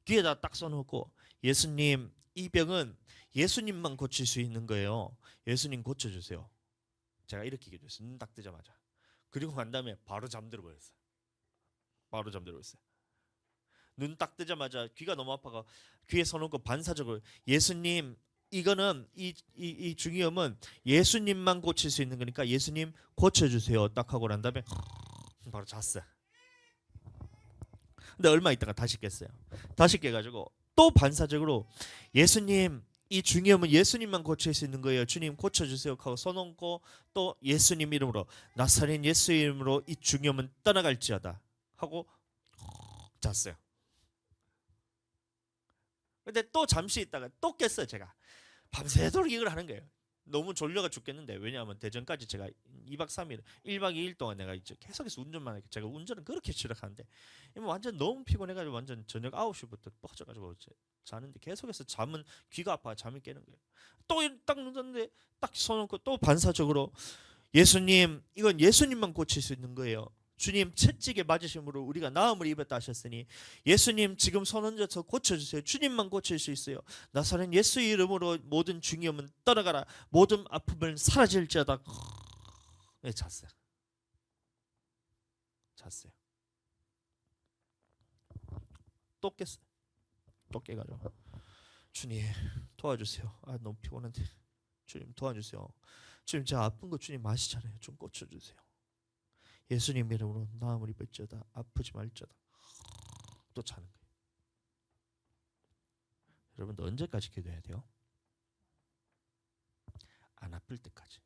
귀에다 딱 써놓고, 예수님, 이 병은 예수님만 고칠 수 있는 거예요. 예수님 고쳐주세요. 제가 이렇게 기도했어요. 눈 딱 뜨자마자. 그리고 난 다음에 바로 잠들어 버렸어요. 바로 잠들어 버렸어요. 눈 딱 뜨자마자 귀가 너무 아파가 귀에 써놓고 반사적으로, 예수님, 이거는 이 중이염은 예수님만 고칠 수 있는 거니까 예수님 고쳐주세요. 딱 하고 난 다음에 바로 잤어요. 근데 얼마 있다가 다시 깼어요. 다시 깨가지고 또 반사적으로, 예수님, 이 중이염은 예수님만 고칠 수 있는 거예요. 주님 고쳐주세요 하고 써놓고 또 예수님 이름으로, 나사렛 예수 이름으로 이 중이염은 떠나갈지어다 하고 잤어요. 근데 또 잠시 있다가 또 깼어요. 제가 밤새도록 이걸 하는 거예요. 너무 졸려가 죽겠는데, 왜냐하면 대전까지 제가 2박 3일 1박 2일 동안 내가 이제 계속해서 운전만 하니까, 제가 운전은 그렇게 시작하는데 완전 너무 피곤해가지고 완전 저녁 9시부터 뻗어가지고 자는데 계속해서 잠은, 귀가 아파 잠이 깨는 거예요. 또 딱 누웠는데 딱 서놓고 또 반사적으로, 예수님, 이건 예수님만 고칠 수 있는 거예요. 주님 채찍에 맞으심으로 우리가 나음을 입었다 하셨으니 예수님 지금 손 얹어서 고쳐주세요. 주님만 고칠 수 있어요. 나사렛 예수 이름으로 모든 중이염은 떠나가라. 모든 아픔은 사라질지어다. 네, 잤어요. 또 깼어요. 또 깨가지고, 주님 도와주세요. 아, 너무 피곤한데 주님 도와주세요. 주님, 제가 아픈 거 주님 아시잖아요. 좀 고쳐주세요. 예수님 이름으로 나음을 입을지어다. 아프지 말지어다. 또 자는 거예요. 여러분들 언제까지 기도해야 돼요? 안 아플 때까지.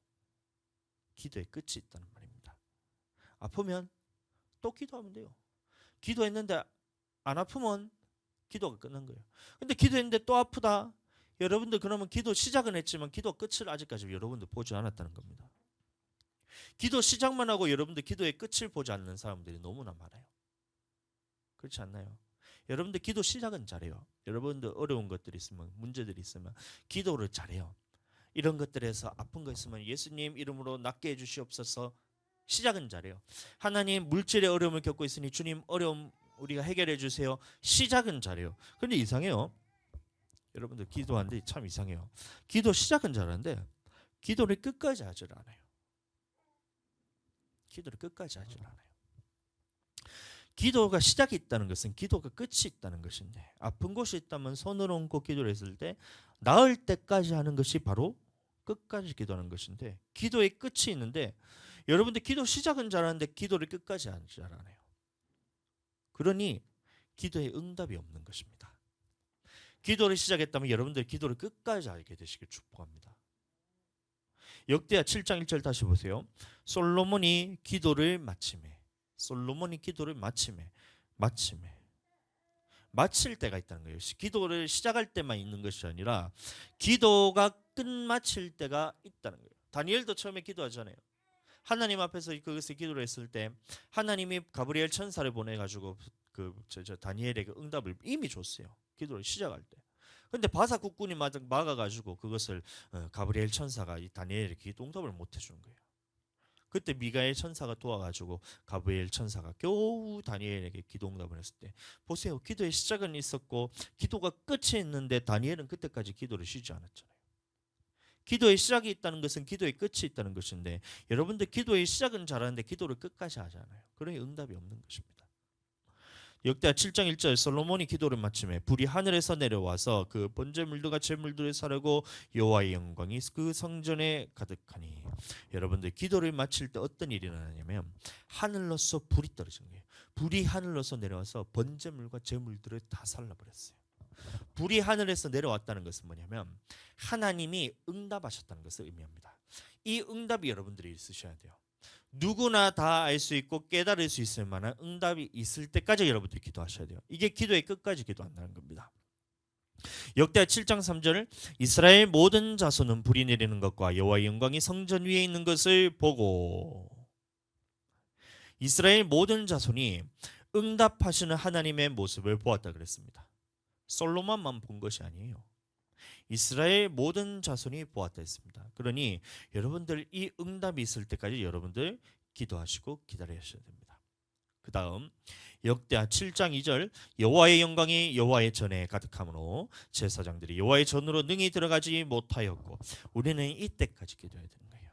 기도의 끝이 있다는 말입니다. 아프면 또 기도하면 돼요. 기도했는데 안 아프면 기도가 끝난 거예요. 근데 기도했는데 또 아프다. 여러분들 그러면 기도 시작은 했지만 기도 끝을 아직까지 여러분들 보지 않았다는 겁니다. 기도 시작만 하고 여러분들 기도의 끝을 보지 않는 사람들이 너무나 많아요. 그렇지 않나요? 여러분들 기도 시작은 잘해요. 여러분들 어려운 것들이 있으면, 문제들이 있으면 기도를 잘해요. 이런 것들에서 아픈 거 있으면 예수님 이름으로 낫게 해주시옵소서. 시작은 잘해요. 하나님, 물질의 어려움을 겪고 있으니 주님 어려움 우리가 해결해 주세요. 시작은 잘해요. 그런데 이상해요. 여러분들 기도하는데 참 이상해요. 기도 시작은 잘하는데 기도를 끝까지 하질 않아요. 기도를 끝까지 하질 않아요. 기도가 시작이 있다는 것은 기도가 끝이 있다는 것인데, 아픈 곳이 있다면 손을 얹고 기도를 했을 때 나을 때까지 하는 것이 바로 끝까지 기도하는 것인데, 기도의 끝이 있는데 여러분들 기도 시작은 잘하는데 기도를 끝까지 하지 않아요. 그러니 기도에 응답이 없는 것입니다. 기도를 시작했다면 여러분들 기도를 끝까지 하게 되시길 축복합니다. 역대하 7장 1절 다시 보세요. 솔로몬이 기도를 마침에 마칠 때가 있다는 거예요. 기도를 시작할 때만 있는 것이 아니라 기도가 끝마칠 때가 있다는 거예요. 다니엘도 처음에 기도하잖아요. 하나님 앞에서 그것을 기도를 했을 때 하나님이 가브리엘 천사를 보내가지고 다니엘에게 응답을 이미 줬어요. 기도를 시작할 때. 근데 바사 국군이 막아가지고 그것을 가브리엘 천사가 이 다니엘에게 기도 응답을 못 해주는 거예요. 그때 미가엘 천사가 도와가지고 가브리엘 천사가 겨우 다니엘에게 기도 응답을 했을 때, 보세요. 기도의 시작은 있었고 기도가 끝이 있는데 다니엘은 그때까지 기도를 쉬지 않았잖아요. 기도의 시작이 있다는 것은 기도의 끝이 있다는 것인데, 여러분들 기도의 시작은 잘하는데 기도를 끝까지 하지 않아요. 그러니 응답이 없는 것입니다. 역대하 7장 1절 솔로몬이 기도를 마침에 불이 하늘에서 내려와서 그 번제물들과 제물들을 사르고 여호와의 영광이 그 성전에 가득하니. 여러분들 기도를 마칠 때 어떤 일이 일어나냐면 하늘로서 불이 떨어진 거예요. 불이 하늘로서 내려와서 번제물과 제물들을 다 살라버렸어요. 불이 하늘에서 내려왔다는 것은 뭐냐면 하나님이 응답하셨다는 것을 의미합니다. 이 응답이 여러분들이 있으셔야 돼요. 누구나 다 알 수 있고 깨달을 수 있을 만한 응답이 있을 때까지 여러분들이 기도하셔야 돼요. 이게 기도의 끝까지 기도한다는 겁니다. 역대하 7장 3절 이스라엘 모든 자손은 불이 내리는 것과 여호와의 영광이 성전 위에 있는 것을 보고. 이스라엘 모든 자손이 응답하시는 하나님의 모습을 보았다 그랬습니다. 솔로몬만 본 것이 아니에요. 이스라엘 모든 자손이 보았다 했습니다. 그러니 여러분들 이 응답이 있을 때까지 여러분들 기도하시고 기다리셔야 됩니다. 그 다음 역대하 7장 2절 여호와의 영광이 여호와의 전에 가득함으로 제사장들이 여호와의 전으로 능히 들어가지 못하였고. 우리는 이때까지 기도해야 되는 거예요.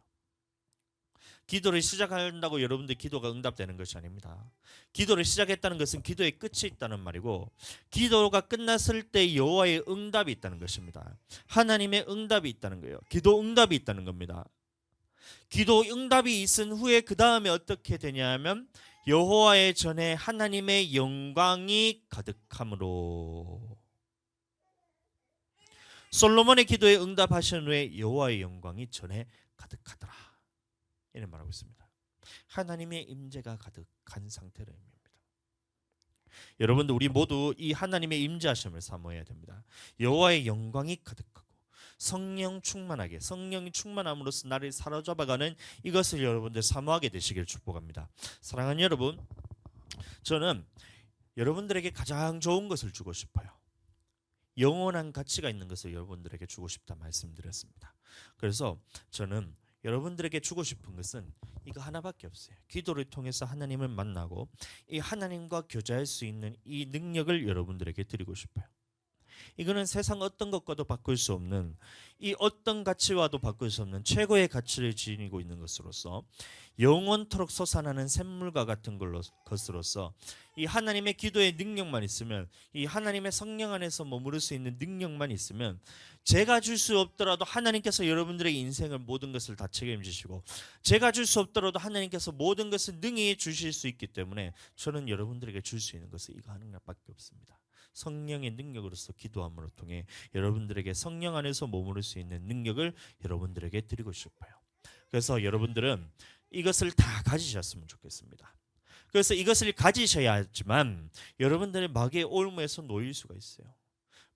기도를 시작한다고 여러분들 기도가 응답되는 것이 아닙니다. 기도를 시작했다는 것은 기도의 끝이 있다는 말이고 기도가 끝났을 때 여호와의 응답이 있다는 것입니다. 하나님의 응답이 있다는 거예요. 기도 응답이 있다는 겁니다. 기도 응답이 있은 후에 그 다음에 어떻게 되냐면 여호와의 전에 하나님의 영광이 가득함으로. 솔로몬의 기도에 응답하신 후에 여호와의 영광이 전에 가득하더라 이런 말하고 있습니다. 하나님의 임재가 가득한 상태를 의미합니다. 여러분들 우리 모두 이 하나님의 임재하심을 사모해야 됩니다. 여호와의 영광이 가득하고 성령 충만하게 성령이 충만함으로써 나를 사로잡아가는 이것을 여러분들 사모하게 되시길 축복합니다. 사랑하는 여러분, 저는 여러분들에게 가장 좋은 것을 주고 싶어요. 영원한 가치가 있는 것을 여러분들에게 주고 싶다 말씀드렸습니다. 그래서 저는 여러분들에게 주고 싶은 것은 이거 하나밖에 없어요. 기도를 통해서 하나님을 만나고 이 하나님과 교제할 수 있는 이 능력을 여러분들에게 드리고 싶어요. 이거는 세상 어떤 것과도 바꿀 수 없는, 이 어떤 가치와도 바꿀 수 없는 최고의 가치를 지니고 있는 것으로서 영원토록 솟아나는 샘물과 같은 것으로서 이 하나님의 기도의 능력만 있으면, 이 하나님의 성령 안에서 머무를 수 있는 능력만 있으면 제가 줄 수 없더라도 하나님께서 여러분들의 인생을 모든 것을 다 책임지시고 제가 줄 수 없더라도 하나님께서 모든 것을 능히 주실 수 있기 때문에 저는 여러분들에게 줄 수 있는 것은 이거 하나밖에 없습니다. 성령의 능력으로서 기도함으로 통해 여러분들에게 성령 안에서 머무를 수 있는 능력을 여러분들에게 드리고 싶어요. 그래서 여러분들은 이것을 다 가지셨으면 좋겠습니다. 그래서 이것을 가지셔야지만 여러분들의 마귀의 올무에서 놓일 수가 있어요.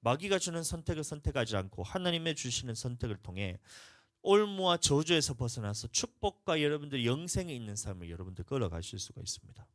마귀가 주는 선택을 선택하지 않고 하나님의 주시는 선택을 통해 올무와 저주에서 벗어나서 축복과 여러분들의 영생에 있는 삶을 여러분들 끌어가실 수가 있습니다.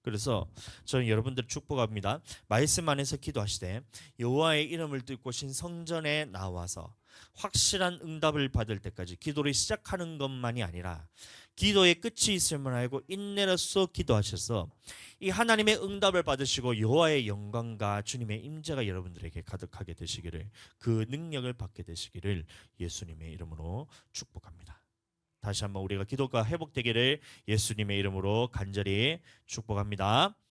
그래서 저는 여러분들 축복합니다. 말씀 안에서 기도하시되 여호와의 이름을 듣고 신 성전에 나와서 확실한 응답을 받을 때까지 기도를 시작하는 것만이 아니라 기도의 끝이 있음을 알고 인내로써 기도하셔서 이 하나님의 응답을 받으시고 여호와의 영광과 주님의 임재가 여러분들에게 가득하게 되시기를, 그 능력을 받게 되시기를 예수님의 이름으로 축복합니다. 다시 한번 우리가 기도가 회복되기를 예수님의 이름으로 간절히 축복합니다.